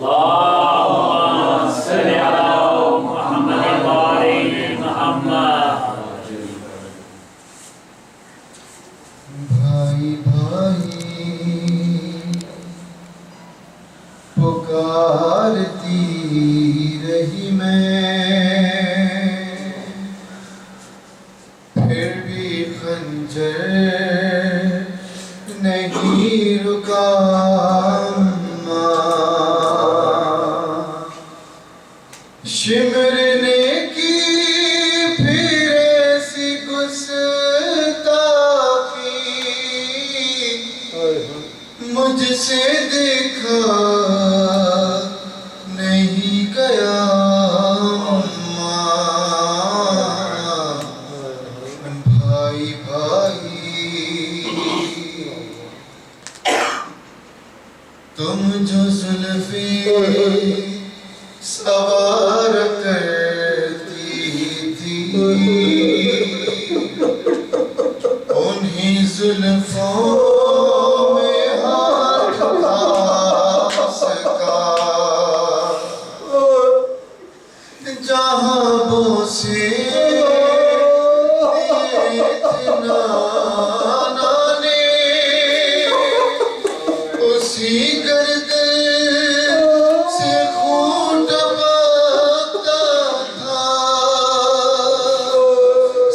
اللهم صل على محمد وآل محمد. بھائی بھائی پکارتی رہی میں، پھر بھی خنجر نہیں رکا شمرنے کی پھر ایسی گستاخی مجھ سے دیکھا نہیں گیا بھائی بھائی تم جو زلفیں سوار کرتی تھی انہی زلفوں میں ہاتھ پھانس کا جہاں بوسے دیے تھے نانا نے اسی گردن سے خون ٹپکتا تھا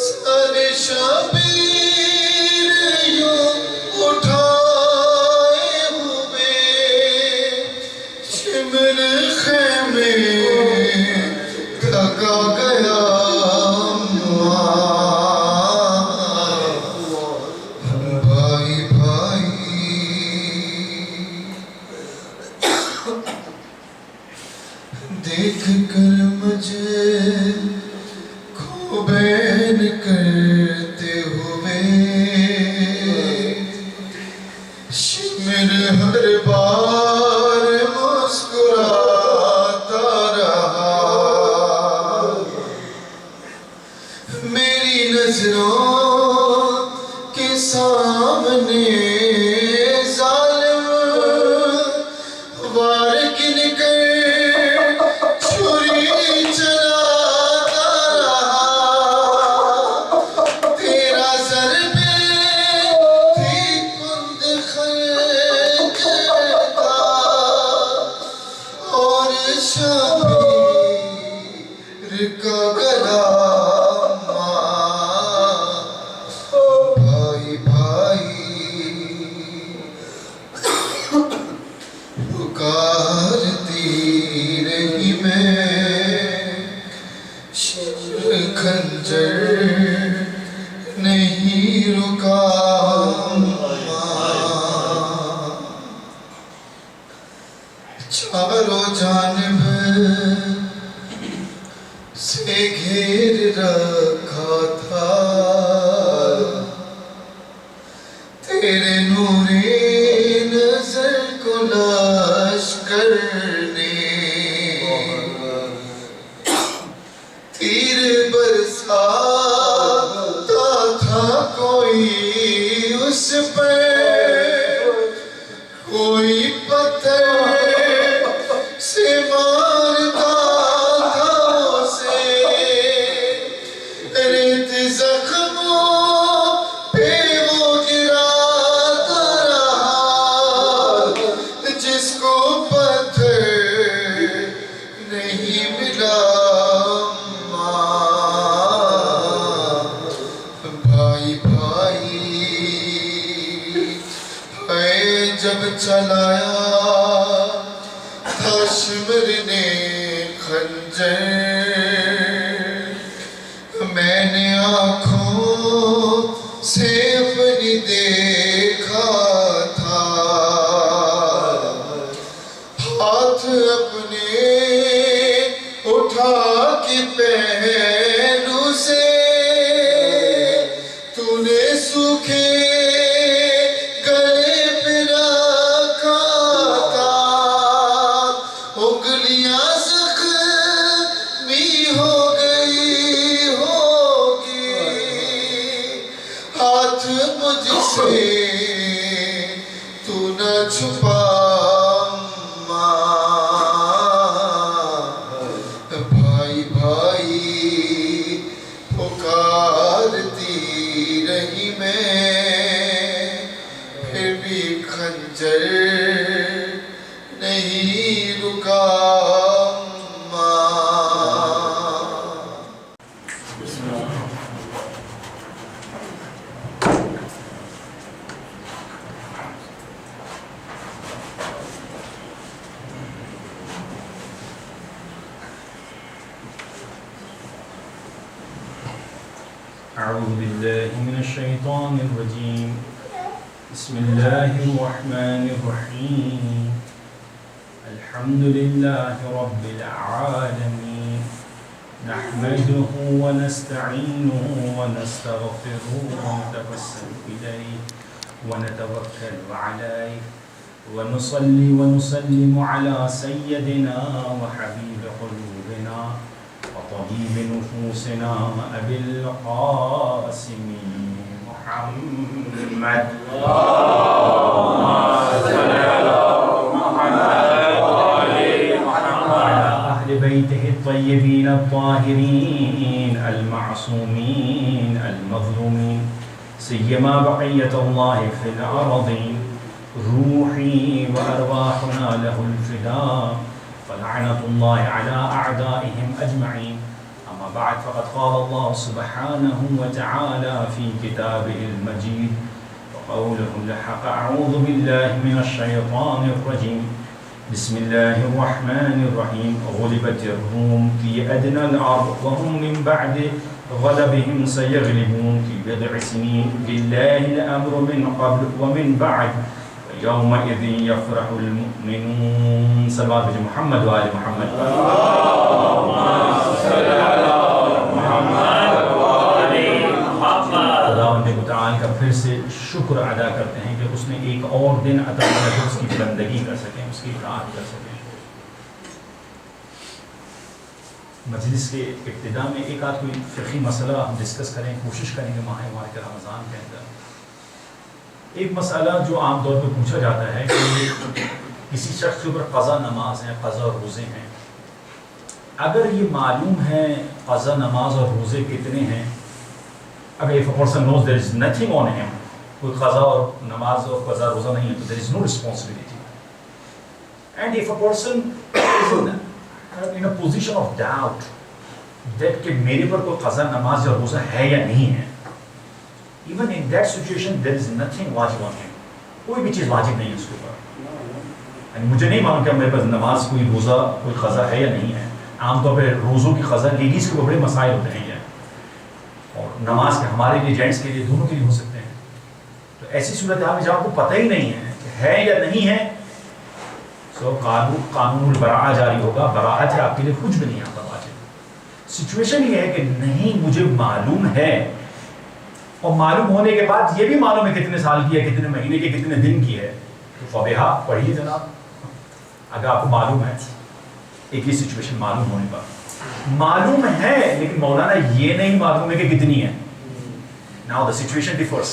سر شبیر یوں اٹھائے ہوئے شمر خیمے تھکا گیا بھائی بھائی دیکھ کر مجھے خوبین کرتے ہوئے شمر ہر بار مسکراتا رہا میری نظروں کے سامنے ظالم وار گن کر چھری چلاتا رہا تیرا ضرب تھی کند خنجر کا اور شبیر کا گلا بھائی بھائی پکارتی رہی میں شمر خنجر نہیں رکا چاروں جانب سے گھیر رکھا تھا تیرے نور نظر کو لشکر نے تیر برساتا تھا کوئی اس پر کوئی پتھر سے مارتا تھا اسے ریت زخموں پہ وہ گراتا رہا جس کو پتھر نہیں ملا بھائی بھائی ہے جب چلایا تھا شمر نے خنجر میں نے آنکھوں سے اپنی دیکھا تھا ہاتھ اپنے اٹھا کے پہلو سے تو نے سوکھے گلے پہ رکھا تھا انگلیاں زخمی ہو گئی ہوگی ہاتھ مجھ سے تو نہ چھپا ماں رہی میں پھر بھی خنجر نہیں رکا ماں. أعوذ بالله من الشيطان الرجيم. بسم الله الرحمن الرحيم. الحمد لله رب العالمين. نحمده ونستعينه ونستغفره ونتوسل إليه ونتوكل عليه ونصلي ونسلم على سيدنا وحبيب قلوبنا وطبيب نفوسنا أبي القاسم محمد. اللهم صل على محمد وعلى أهل بيته الطيبين الطاهرين المعصومين المظلومين سيما بقية الله في الأرضين. روحي وأرواحنا له الفداء فلعنة الله على أعدائهم أجمعين. أما بعد فقد قال الله سبحانه وتعالى في كتابه المجيد وقوله الحق. أعوذ بالله من الشيطان الرجيم. بسم الله الرحمن الرحيم. غلبت الروم في أدنى الأرض وهم من بعد غلبهم سيغلبون في بضع سنين لله الأمر من قبل ومن بعد يومئذ يفرح المؤمنون. صلوات محمد وآل محمد. اللهم صل على محمد وآل محمد. خداوند متعال کا پھر سے شکر ادا کرتے ہیں کہ اس نے ایک اور دن عطا کیا کہ اس کی بندگی کر سکیں، اس کی اطاعت کر سکیں. مجلس کے ابتدا میں ایک آدھ کوئی فقہی مسئلہ ہم ڈسکس کریں، کوشش کریں گے ماہ مبارک رمضان کے اندر. ایک مسئلہ جو عام طور پہ پوچھا جاتا ہے کہ کسی شخص کے اوپر قضا نماز ہے، قضا اور روزے ہیں. اگر یہ معلوم ہے قضا نماز اور روزے کتنے ہیں، اگر if a person knows there is nothing on him, کوئی قضا اور نماز اور قضا روزہ نہیں ہے تو there is no responsibility. And if a person is in a position of doubt that کہ میرے پر کوئی قضا نماز یا روزہ ہے یا نہیں ہے, even in that situation there is nothing واجب on him. کوئی بھی چیز واجب نہیں ہے اس کے اوپر. مجھے نہیں معلوم کہ میرے پاس نماز کوئی روزہ کوئی قضا ہے یا نہیں ہے. عام طور پہ روزوں کی قضا لیڈیز کے بڑے مسائل ہوتے ہیں اور نماز کے ہمارے لیے جینٹس کے لیے دونوں کے لیے ہو سکتے ہیں. تو ایسی صورتحال میں جب آپ کو پتہ ہی نہیں ہے کہ ہے یا نہیں ہے تو قانون البراءہ جاری ہوگا. براءت ہے آپ کے لیے کچھ بھی نہیں آتا واجب. سچویشن یہ ہے کہ نہیں مجھے معلوم ہے اور معلوم ہونے کے بعد یہ بھی معلوم ہے کتنے سال کی ہے, کتنے مہینے کی, کتنے دن کی ہے, تو فبہا پڑھیے جناب. اگر آپ کو معلوم ہے, ایک ہی سچویشن معلوم ہونے پر معلوم ہے لیکن مولانا یہ نہیں معلوم ہے کہ کتنی ہے. Now the situation differs.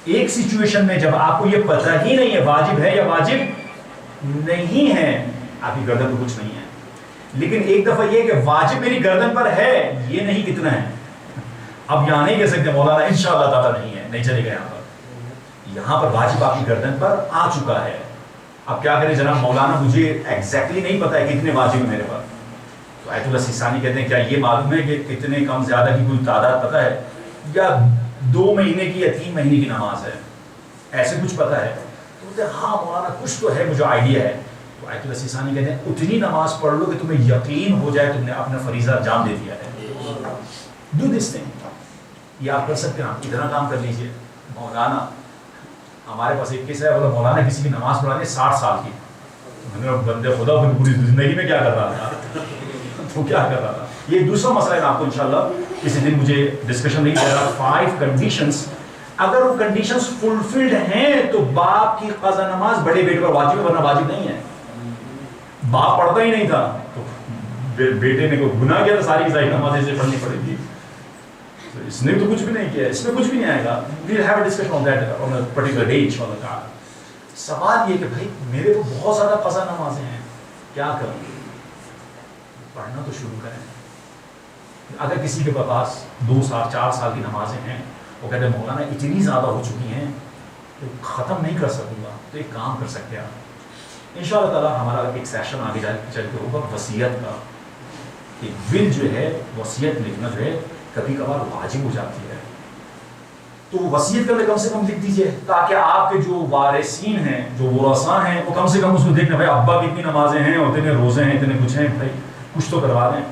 ایک سچویشن میں جب آپ کو یہ پتہ ہی نہیں ہے واجب ہے یا واجب نہیں ہے, آپ کی گردن پہ کچھ نہیں ہے. لیکن ایک دفعہ یہ کہ واجب میری گردن پر ہے, یہ نہیں کتنا ہے. اب یہاں نہیں کہہ سکتے مولانا انشاءاللہ تعالیٰ نہیں ہے, نہیں چلے گا یہاں پر. یہاں پر واجب آپ کی گردن پر آ چکا ہے. اب کیا کریں جناب مولانا مجھے ایگزیکٹلی نہیں پتا ہے کتنے واجب ہیں میرے پاس. تو آیت اللہ سیستانی کہتے ہیں کیا یہ معلوم ہے کہ کتنے کم زیادہ کی کوئی تعداد پتہ ہے, یا 2 مہینے کی یا 3 مہینے کی نماز ہے, ایسے کچھ پتہ ہے؟ تو کہتے ہیں ہاں مولانا کچھ تو ہے, مجھے آئیڈیا ہے. تو آیت اللہ سیستانی کہتے ہیں اتنی نماز پڑھ لو کہ تمہیں یقین ہو جائے تم نے اپنا فریضہ انجام دے دیا ہے. Do this thing. یہ آپ کر سکتے ہیں, آپ اتنا کام کر لیجئے. مولانا ہمارے پاس ایک کیس ہے, بولا مولانا کسی کی نماز پڑھانے 60 سال کی. بندے خدا پھر پوری زندگی میں کیا کر رہا تھا, تو کیا کر رہا تھا. یہ دوسرا مسئلہ ہے, آپ کو انشاءاللہ کسی دن مجھے ڈسکشن نہیں کر رہا. 5 کنڈیشنز, اگر وہ کنڈیشنز فلفلڈ ہیں تو باپ کی قضا نماز بڑے بیٹے پر واجب ہے, ورنہ واجب نہیں ہے. باپ پڑھتا ہی نہیں تھا تو بیٹے نے کوئی گناہ کیا تو ساری کی ساری نماز اسے پڑھنی پڑے گی. اس نے تو کچھ بھی نہیں کیا, اس میں کچھ بھی نہیں آئے گا. we'll have a discussion on that on a particular day inshallah. سوال یہ کہ بھائی میرے کو بہت زیادہ قضا نمازیں ہیں, کیا کروں؟ پڑھنا تو شروع کریں. اگر کسی کے پاس 2 سال 4 سال کی نمازیں ہیں وہ کہتے ہیں مولانا اتنی زیادہ ہو چکی ہیں کہ ختم نہیں کر سکوں گا، تو ایک کام کر سکتے ہیں ان شاء اللہ تعالیٰ ہمارا ایک سیشن آگے چل کے ہوگا وصیت کا، کہ ول جو ہے وصیت لکھنا جو ہے کبھی کبھار واجب ہو جاتی ہے، تو وصیت کم سے کم لکھ دیجئے تاکہ آپ کے جو وارثین ہیں، جو ورثاء ہیں، وہ کم سے کم اس کو دیکھنا بھائی ابا کی اتنی نمازیں ہیں اور اتنے روزے ہیں، اتنے کچھ ہیں، بھائی کچھ تو کروا دیں۔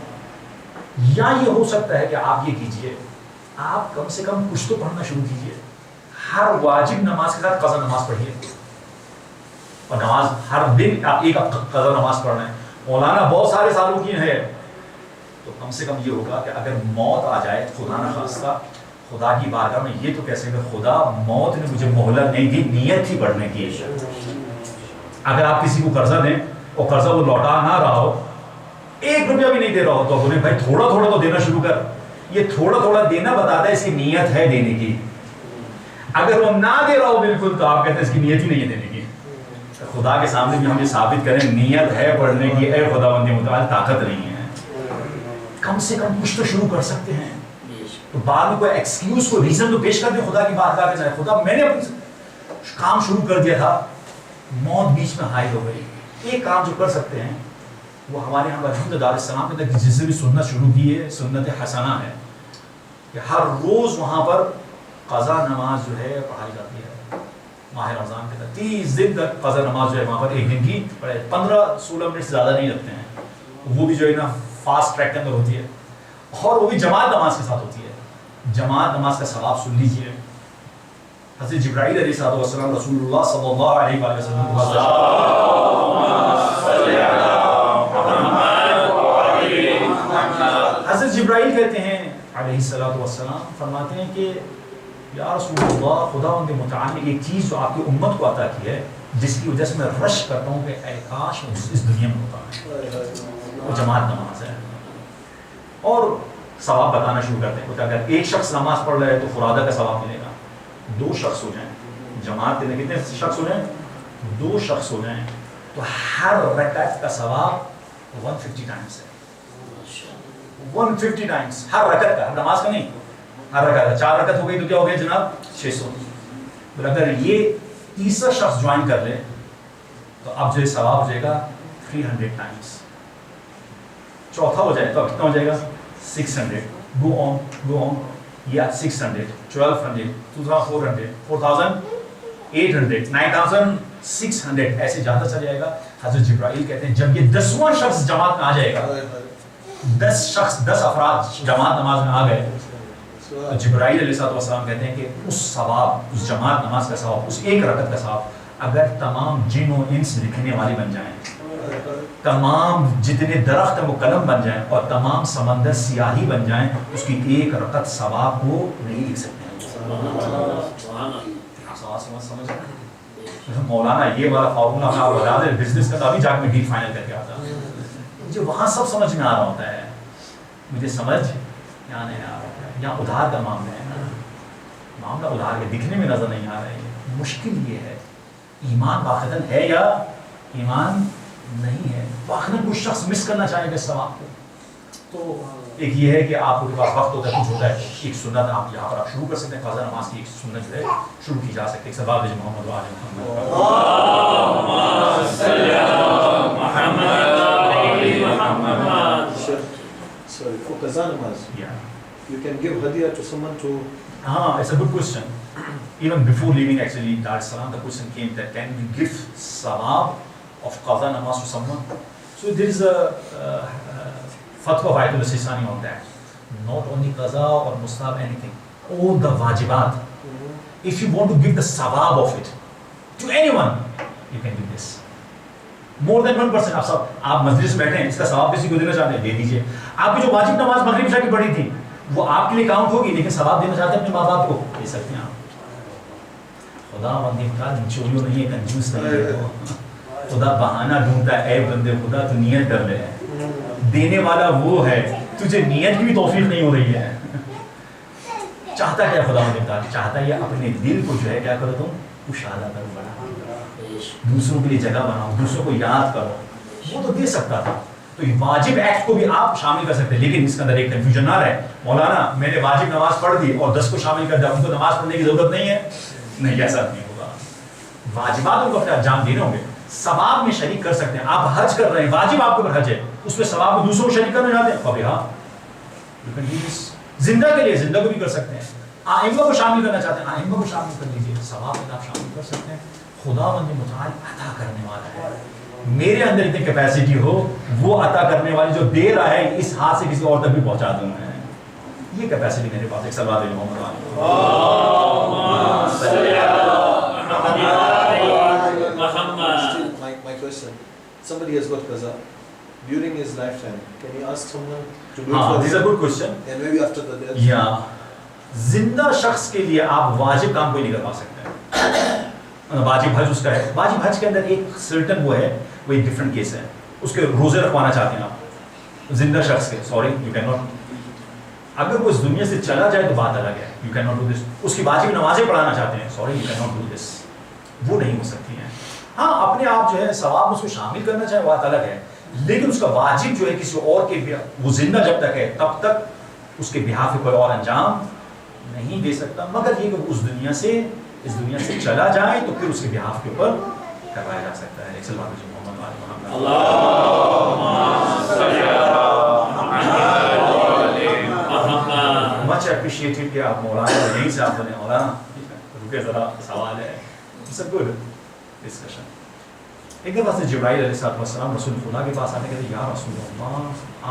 یا یہ ہو سکتا ہے کہ آپ یہ کیجئے، آپ کم سے کم کچھ تو پڑھنا شروع کیجئے، ہر واجب نماز کے ساتھ قضا نماز پڑھیے، اور نماز ہر دن آپ ایک قضا نماز پڑھ رہے ہیں، مولانا بہت سارے سالوں کی ہے، تو کم سے کم یہ ہوگا کہ اگر موت آ جائے خدا نہ خواستہ، خدا کی بارگاہ میں یہ تو کہہ سکتے خدا موت نے مجھے مہلت نہیں دی، نیت تھی پڑھنے کی۔ اگر آپ کسی کو قرضہ دیں اور قرضہ وہ لوٹا نہ رہا ہو، 1 روپیہ بھی نہیں دے رہا ہو، تو بولے بھائی تھوڑا تھوڑا تو دینا شروع کر، یہ تھوڑا تھوڑا دینا بتاتا ہے اس کی نیت ہے دینے کی۔ اگر وہ نہ دے رہا ہو بالکل، تو آپ کہتے ہیں اس کی نیت ہی نہیں ہے دینے کی۔ خدا کے سامنے بھی ہم یہ ثابت کریں نیت ہے پڑھنے کی، اے خدا بندے متعال طاقت نہیں ہے، کم سے کم کچھ تو شروع کر سکتے ہیں، تو بعد میں کوئی ایکسکیوز کو ریزن تو پیش کر دیں خدا کی بارگاہ کے سامنے، خدا میں نے اپنا کام شروع کر دیا تھا، موت بیچ میں حائل ہو گئی۔ ایک کام جو کر سکتے ہیں وہ ہمارے یہاں رحمت دار السلام کے اندر جس سے بھی سنت شروع کی ہے، سنت حسنہ ہے کہ ہر روز وہاں پر قضا نماز جو ہے پڑھائی جاتی ہے۔ ماہ رمضان کے اندر 30 دن تک قضا نماز جو ہے وہاں پر ایک دن کی 15-16 منٹ سے زیادہ نہیں لگتے ہیں، وہ بھی جو ہے نا فاسٹ ٹریک کے اندر ہوتی ہے، اور وہ بھی جماعت نماز کے ساتھ ہوتی ہے۔ جماعت نماز کا ثواب سن لیجئے، حضرت جبرائیل علیہ السلام رسول اللہ صلی اللہ علیہ وآلہ وسلم کو حضرت جبرائیل کہتے ہیں علیہ السلام، فرماتے ہیں کہ یا رسول اللہ، خداوند متعال نے ایک چیز جو آپ کی امت کو عطا کی ہے، جس کی وجہ سے میں رش کرتا ہوں کہ اے کاش اس دنیا میں ہوتا ہے، وہ جماعت نماز ہے۔ اور ثواب بتانا شروع کرتے ہیں کہ اگر ایک شخص نماز پڑھ رہا ہے تو فرادہ کا ثواب ملے گا، 2 شخص ہو جائیں، جماعت کے کتنے شخص ہو جائیں، 2 شخص ہو جائیں، تو ہر رکعت کا ثواب 150 ٹائمز ہے، 150 ٹائمز ہر رکعت کا، نماز کا نہیں، ہر رکعت کا۔ 4 رکعت ہو گئی تو کیا ہو گیا جناب، 600۔ تو اگر یہ تیسرا شخص جوائن کر لے تو اب جو ثواب ہو جائے گا 300 ٹائمز، چوتھا ہو جائے تو اب کتنا ہو جائے گا 600، گو آن یا 600، 1200، 2400، 4800، 9600، ایسے جاتا چل جائے گا۔ حضرت جبرائیل کہتے ہیں جب یہ 10واں شخص جماعت میں آ جائے گا، 10 افراد جماعت نماز میں آ گئے، تو جبرائیل علیہ السلام کہتے ہیں کہ اس ثواب، اس جماعت نماز کا ثواب، اس ایک رکعت کا ثواب، اگر تمام جن و انس لکھنے والے بن جائیں، تمام جتنے درخت ہیں وہ قلم بن جائیں، اور تمام سمندر سیاہی بن جائیں، اس کی ایک رکعت ثواب کو نہیں لکھ سکتے ہیں۔ مولانا یہ والا فارمولا میں آپ بتا دیں، بزنس کا ابھی جا کے میں ڈیل فائنل کر کے آتا ہوں، مجھے وہاں سب سمجھ میں آ رہا ہوتا ہے، مجھے سمجھ یہاں نہیں آ رہا ہوتا ہے۔ یہاں ادھار کا معاملہ ہے نا، معاملہ ادھار کے دکھنے میں نظر نہیں آ رہا ہے، مشکل یہ ہے ایمان واقعتاً ہے یا ایمان نہیں ہے، واقعاً کچھ شخص مس کرنا چاہے گا اس ثواب کو۔ تو ایک یہ ہے کہ آپ کے پاس وقت ہوتا ہے، کچھ ہوتا ہے، ایک سنت آپ یہاں پر آپ شروع کر سکتے ہیں، قضا نماز کی ایک سنت جو ہے شروع کی جا سکتی ہے۔ ایک سوال ہے محمد و آل محمد، اللهم صل على محمد۔ Sorry, for qaza namaz, you can give hadiah to someone to. It's a good question. Even before leaving actually Dar es Salaam, the question came that can you give sawab of qaza namaz to someone? So there is a fatwa of Ayatul Sistani on that. Not only qaza or mustahab, anything, all the wajibat. If you want to give the sawab of it to anyone, you can do this. More than 1%. آپ مجلس میں بیٹھے ہیں، اس کا ثواب کسی کو دینا چاہتے ہیں دے دیجئے۔ آپ کی جو واجب نماز مغرب عشاء کی پڑھی تھی وہ آپ کے لیے کاؤنٹ ہوگی، لیکن ثواب دینا چاہتے ہیں اپنے ماں باپ کو، دے سکتے ہیں آپ۔ خدا بندے کا چوریوں نہیں ہے، کنجوس نہیں ہے، خدا بہانہ ڈھونڈتا ہے، اے بندے خدا تو نیت کر لے، دینے والا وہ ہے، تجھے نیت کی بھی توفیق نہیں ہو رہی ہے۔ چاہتا کیا خدا بندے، چاہتا ہے اپنے دل کو جو ہے کیا کرو تم کشادہ کرو، بڑا دوسروں کے لیے جگہ بناؤ، دوسروں کو یاد کرو، وہ تو دے سکتا تھا۔ تو تو یہ واجب ایکٹ کو بھی آپ شامل کر سکتے ہیں، لیکن اس کے اندر ایک کنفیوژن نہ رہے، مولانا میں نے واجب نماز پڑھ دی اور 10 کو شامل کر دیا، ان کو نماز پڑھنے کی ضرورت نہیں ہے، نہیں ایسا نہیں ہوگا. واجبات ان کو اپنے انجام دینے ہوں گے، ثواب میں شریک کر سکتے ہیں. آپ حج کر رہے ہیں، واجب آپ کے اوپر حج ہے، اس پہ ثواب میں دوسروں کو شریک کرنا چاہتے ہیں، ابھی ہاں زندہ کے لیے زندہ کو بھی کر سکتے ہیں. آئمہ کو شامل کرنا چاہتے ہیں، آئمہ کو شامل کر لیجیے، ثواب میں آپ شامل کر سکتے ہیں. خداوند متعال عطا کرنے والا ہے، میرے اندر اتنی کیپیسٹی ہو، وہ عطا کرنے والی جو دے رہا ہے اس ہاتھ سے کسی اور تک بھی پہنچا دوں میں، یہ کیپیسٹی میرے پاس. ایک سوال ہے محمد My question. Somebody has got qaza during his lifetime. Can he ask someone to do it for this is a him? good question. And maybe after the death. یا زندہ شخص کے لیے آپ واجب کام کوئی نہیں کر پا سکتے. واجب حج اس کا ہے، واجب حج کے اندر ایک سرٹن وہ ہے، وہ ایک ڈفرنٹ کیس ہے. اس کے روزے رکھوانا چاہتے ہیں آپ زندہ شخص کے، سوری یو کین ناٹ. اگر وہ اس دنیا سے چلا جائے تو بات الگ ہے، you can not do this. اس کی واجب نمازیں پڑھانا چاہتے ہیں، sorry you can not do this, وہ نہیں ہو سکتی ہیں. ہاں اپنے آپ جو ہے ثواب اس کو شامل کرنا چاہے بات الگ ہے، لیکن اس کا واجب جو ہے کسی اور کے، وہ زندہ جب تک ہے تب تک اس کے بہاف کوئی اور انجام نہیں دے سکتا، مگر یہ کہ اس دنیا سے چلا جائے تو پھر اس کے بہاف کے اوپر کروایا جا سکتا ہے. ایک سلام محمد محمد اللہم صلی اللہ مچ اپریشیٹڈ کہ آپ مولانا یہیں سے آپ بنے. مولانا رکے ذرا، سوال ہے. It's a good discussion. ایک دفعہ سے جبرائیل علیہ السلام رسول خدا کے پاس آنے کہتے ہیں، یا رسول اللہ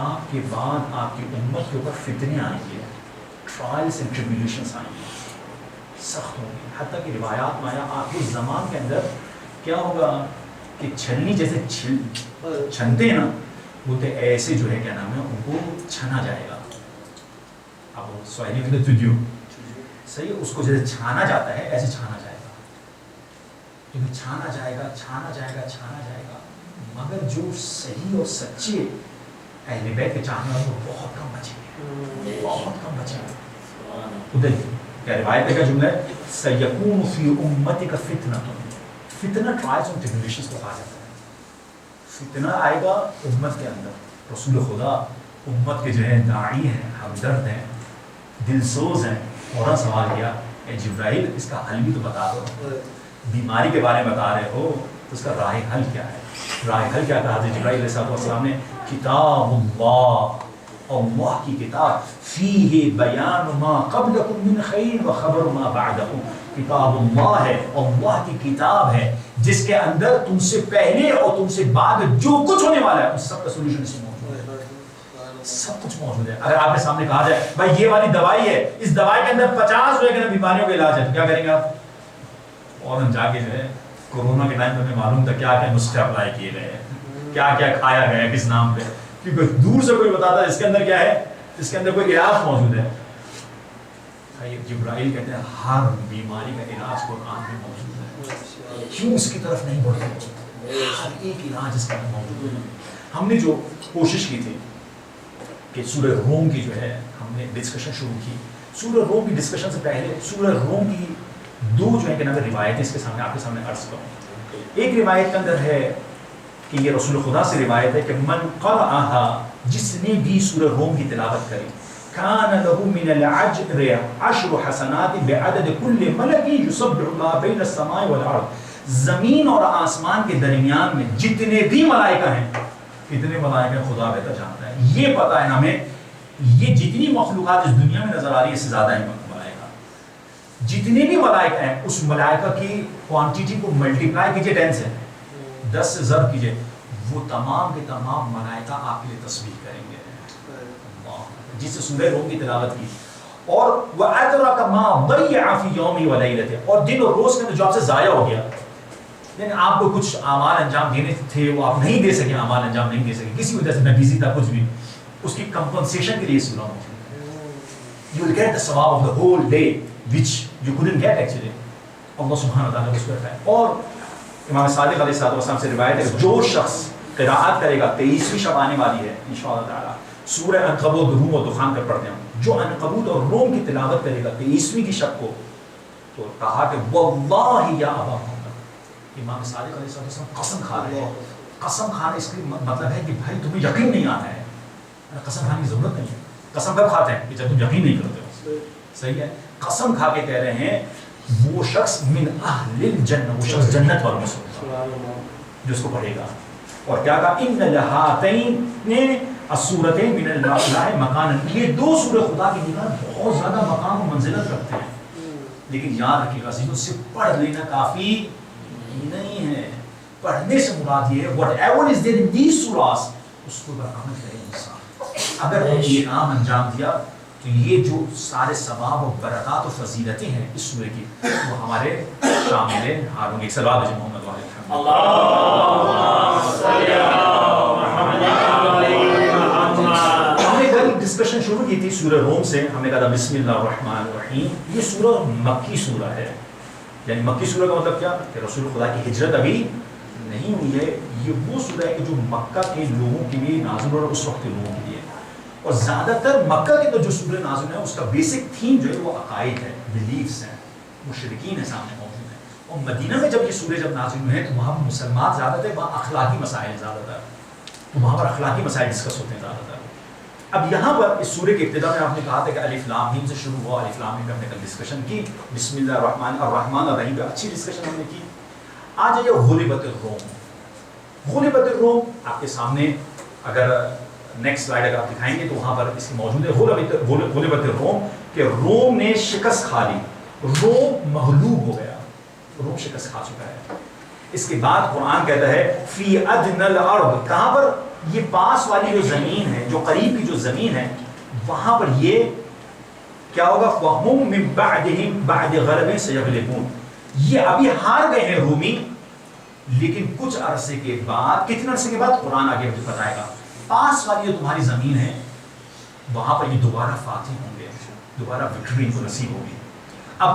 آپ کے بعد آپ کی امت کے اوپر فتنے آئیں گے، ٹرائلس اینڈ ٹریبیولیشنس آئیں گے، سخت ہوں گے. حتیٰ کہ روایات میں آیا آپ کے زمان کے اندر کیا ہوگا کہ چھلنی جیسے چھنتے ہیں نا، بولتے ایسے جو ہے کیا نام ہے ان کو چھنا جائے گا. اب سوہیلی میں تجیو صحیح ہے، اس کو جیسے چھانا جاتا ہے ایسے چھانا جائے گا. کیونکہ چھانا جائے گا چھانا جائے گا چھانا جائے گا، مگر جو صحیح اور سچے اہل بیت کے چاہنے والے وہ بہت کم بچیں گے، بہت کم بچیں گے. ادھر کیا روایت کا جملہ ہے، سیکون فی امتک فتنہ. فتنہ ٹرائلز اور ٹریبیولیشنز کو کہا جاتا ہے. فتنہ آئے گا امت کے اندر. رسول خدا امت کے جو ہے داعی ہیں، ہمدرد ہیں، دل سوز ہیں. فوراً سوال کیا، اے جبرائیل اس کا حل بھی تو بتا دو. بیماری کے بارے میں بتا رہے ہو تو اس کا راہ حل کیا ہے؟ راہ حل کیا کہا حضرت جبرائیل علیہ السلام نے؟ کتاب اللہ، اللہ کی کتاب، فیہ بیان ما قبلکم من خیر و خبر ما بعدکم. کتاب اللہ ہے، اللہ کی کتاب ہے جس کے اندر تم سے پہلے اور تم سے بعد جو کچھ ہونے والا ہے اس سب کا سولوشن اس میں موجود ہے، سب کچھ موجود ہے. اگر آپ کے سامنے کہا جائے بھائی یہ والی دوائی ہے، اس دوائی کے اندر 50 جو ہے بیماریوں کا علاج ہے، تو کیا کریں گے آپ؟ اور جا کے جو ہے کورونا کے ٹائم پہ ہمیں معلوم تھا کیا کیا نسخے اپلائی کیے گئے ہیں، کیا کیا کھایا گیا ہے، کس نام پہ، کیونکہ دور سے کوئی بتاتا ہے اس کے اندر کیا ہے، اس کے اندر کوئی علاج موجود ہے. جبرائیل کہتے ہیں ہر بیماری کا علاج قرآن میں موجود ہے، کیوں اس کی طرف نہیں بڑھتے؟ ہر ایک علاج اس کے اندر موجود ہے. ہم نے جو کوشش کی تھی کہ سورہ روم کی جو ہے ہم نے ڈسکشن شروع کی. سورہ روم کی ڈسکشن سے پہلے سورہ روم کی دو جو ہے کہ نام روایتیں اس کے سامنے آپ کے سامنے عرض کروں. ایک روایت کے اندر ہے کہ یہ رسول خدا سے روایت ہے کہ من قرأہا، جس نے بھی سورہ روم کی تلاوت کری، کان له من العجر 10 حسنات بعدد كل ملک یسبح اللہ بین السماء والارض. زمین اور آسمان کے درمیان میں جتنے بھی ملائکہ ہیں، کتنے ملائکہ ہیں خدا بہتر جانتا ہے، یہ پتہ ہے ہمیں، یہ جتنی مخلوقات اس دنیا میں نظر آ رہی ہے اس سے زیادہ ہیں ملائکہ. جتنے بھی ملائکہ ہیں اس ملائکہ کی کوانٹیٹی کو ملٹیپلائی کیجئے 10 سے، 10 سے ضرب کیجئے، وہ تمام کے تمام ملائکہ آپ کے لیے تسبیح کریں گے. جس سے سورہ روم کی تلاوت کی. اور وَأَدْرَكَ مَا ضَيَّعَ فِي يَوْمِهِ وَلَيْلَتِهِ، اور دن اور روز کے اندر جو آپ سے ضائع ہو گیا، یعنی آپ کو کچھ اعمال انجام دینے تھے وہ آپ نہیں دے سکے، اعمال انجام نہیں دے سکے کسی وجہ سے، میں بیزی تھا کچھ بھی، اس کی کمپنسیشن کے لیے سورہ موجود ہے. You will get the ثواب of the whole day which you couldn't get actually. اللہ سبحانہ وتعالیٰ اس کو رکھا ہے. اور امام صادق علیہ السلام سے روایت ہے کہ جو شخص قراءت کرے گا 23ویں شب آنے والی ہے انشاءاللہ تعالیٰ، سورہ عنکبوت، روم و دخان پر پڑھتے ہیں، جو عنکبوت اور روم کی تلاوت کرے گا 23ویں کی شب کو، تو کہا کہ واللہ یا ابا محمد، امام صادق علیہ السلام قسم کھا رہے ہیں قسم کھانا اس کا مطلب ہے کہ بھائی تمہیں یقین نہیں آنا ہے، قسم کھانے کی ضرورت نہیں ہے. قسم کب کھاتے ہیں کہ جب تم یقین نہیں کرتے ہو. صحیح ہے. قسم کھا کے کہہ رہے ہیں وہ شخص من اہل الجنہ، وہ شخص جنت والوں میں سے ہوگا جو اس کو پڑھے گا. اور کیا کہا ان لہاتین السورتین من اللہ مکانا، یہ دو سورہ خدا کی نگاہ بہت زیادہ مقام و منزلت رکھتے ہیں. لیکن یاد رکھیے گا عزیزوں، صرف پڑھ لینا کافی نہیں ہے. پڑھنے سے مراد یہ ہے whatever is there in these surahs اس کو عمل کرے انسان. اگر یہ کام انجام دیا تو یہ جو سارے ثواب و برکات و فضیلتیں ہیں اس سورے کی وہ ہمارے شامل ہوں گے. ایک صلوات بھیجیں محمد والے اللہم صلی علی محمد. ہم نے کل ڈسکشن شروع کی تھی سورہ روم سے. ہم نے کہا تھا بسم اللہ الرحمن الرحیم. یہ سورہ مکی سورہ ہے. یعنی مکی سورہ کا مطلب کیا کہ رسول خدا کی ہجرت ابھی نہیں ہوئی ہے. یہ وہ سورہ ہے کہ جو مکہ کے لوگوں کے لیے نازل اور اس وقت کے لوگوں کے لیے. اور زیادہ تر مکہ کے اندر جو سورہ نازل ہے اس کا بیسک تھیم جو ہے وہ عقائد ہے، بلیفس ہیں، مشرکین ہیں سامنے موجود ہیں. اور مدینہ میں جب یہ سورہ جب نازل ہوئے ہیں تو وہاں مسلمان زیادہ تھے، وہاں اخلاقی مسائل زیادہ تر، تو وہاں پر اخلاقی مسائل ڈسکس ہوتے ہیں زیادہ تر. اب یہاں پر اس سورہ کے ابتدا میں آپ نے کہا تھا کہ الف لام میم سے شروع ہوا. الف لام میم میں ہم نے کل ڈسکشن کی. بسم اللہ الرحمن الرحیم پہ اچھی ڈسکشن ہم نے کی. آج ہے یہ غلبت الروم. غلبت الروم آپ کے سامنے اگر نیکسٹ سلائڈ اگر آپ دکھائیں گے تو وہاں پر اس کی موجود ہے غلبت الروم کہ روم نے شکست کھا لی، روم مغلوب ہو گیا، روم شکست کھا چکا ہے. اس کے بعد قرآن کہتا ہے فی ادنی الارض، کہاں پر؟ یہ پاس والی جو زمین ہے، جو قریب کی جو زمین ہے وہاں پر یہ کیا ہوگا؟ وَهُمْ مِنْ بَعْدِهِمْ بَعْدِ غَلَبٍ سَيَغْلِبُونَ. یہ ابھی ہار گئے ہیں رومی، لیکن کچھ عرصے کے بعد، کتنے عرصے کے بعد قرآن آگے بتائے گا، پاس والی جو تمہاری زمین ہے وہاں پر یہ دوبارہ فاتح ہوں گے، دوبارہ وکٹری ان کو نصیب ہوگی. اب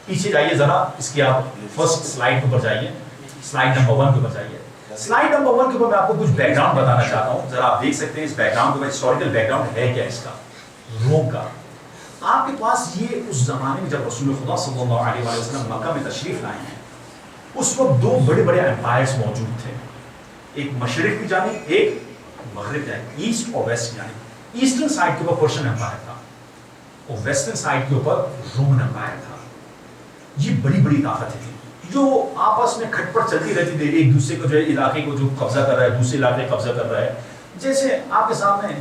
پیچھے جائیے ذرا، اس کی آپ فرسٹ سلائیڈ کے اوپر جائیے، سلائیڈ نمبر 1 کے اوپر جائیے. سلائیڈ نمبر 1 کے اوپر میں آپ کو کچھ بیک گراؤنڈ بتانا چاہتا ہوں. ذرا آپ دیکھ سکتے ہیں اس بیک گراؤنڈ کو، ہسٹوریکل بیک گراؤنڈ ہے کیا اس کا، روم کا. آپ کے پاس یہ اس زمانے میں جب رسول خدا صلی اللہ علیہ وسلم مکہ میں تشریف لائے ہیں اس وقت دو بڑے بڑے امپائرز موجود تھے. ایک مشرق کی جانب، ایک مغرب جانب، ایسٹ اور ویسٹ کی جانب. ایسٹرن سائڈ کے اوپر پرشین امپائر تھا اور ویسٹرن سائڈ کے اوپر رومن امپائر تھا. یہ بڑی بڑی طاقتیں تھیں جو آپس میں کھٹ پٹ چلتی رہتی تھی. ایک دوسرے کو جو ہے علاقے کو جو قبضہ کر رہا ہے دوسرے علاقے قبضہ کر رہا ہے. جیسے آپ کے سامنے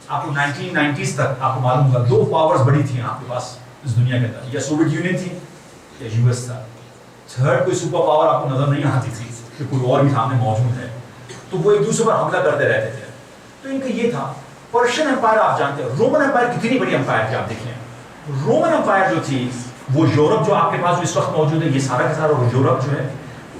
آپ کو 1990s تک آپ کو معلوم ہوگا دو پاورز بڑی تھیں آپ کے پاس اس دنیا کے اندر، یا سوویت یونین تھی یا یو ایس تھا. تھرڈ کوئی سپر پاور آپ کو نظر نہیں آتی تھی کہ کوئی اور بھی سامنے موجود ہے، تو وہ ایک دوسرے پر حملہ کرتے رہتے تھے. تو ان کا یہ تھا. پرشین امپائر آپ جانتے ہیں، رومن امپائر کتنی بڑی امپائر تھی آپ دیکھیں. رومن امپائر جو تھی وہ یورپ جو آپ کے پاس جو اس وقت موجود ہے یہ سارا کا سارا یورپ جو ہے،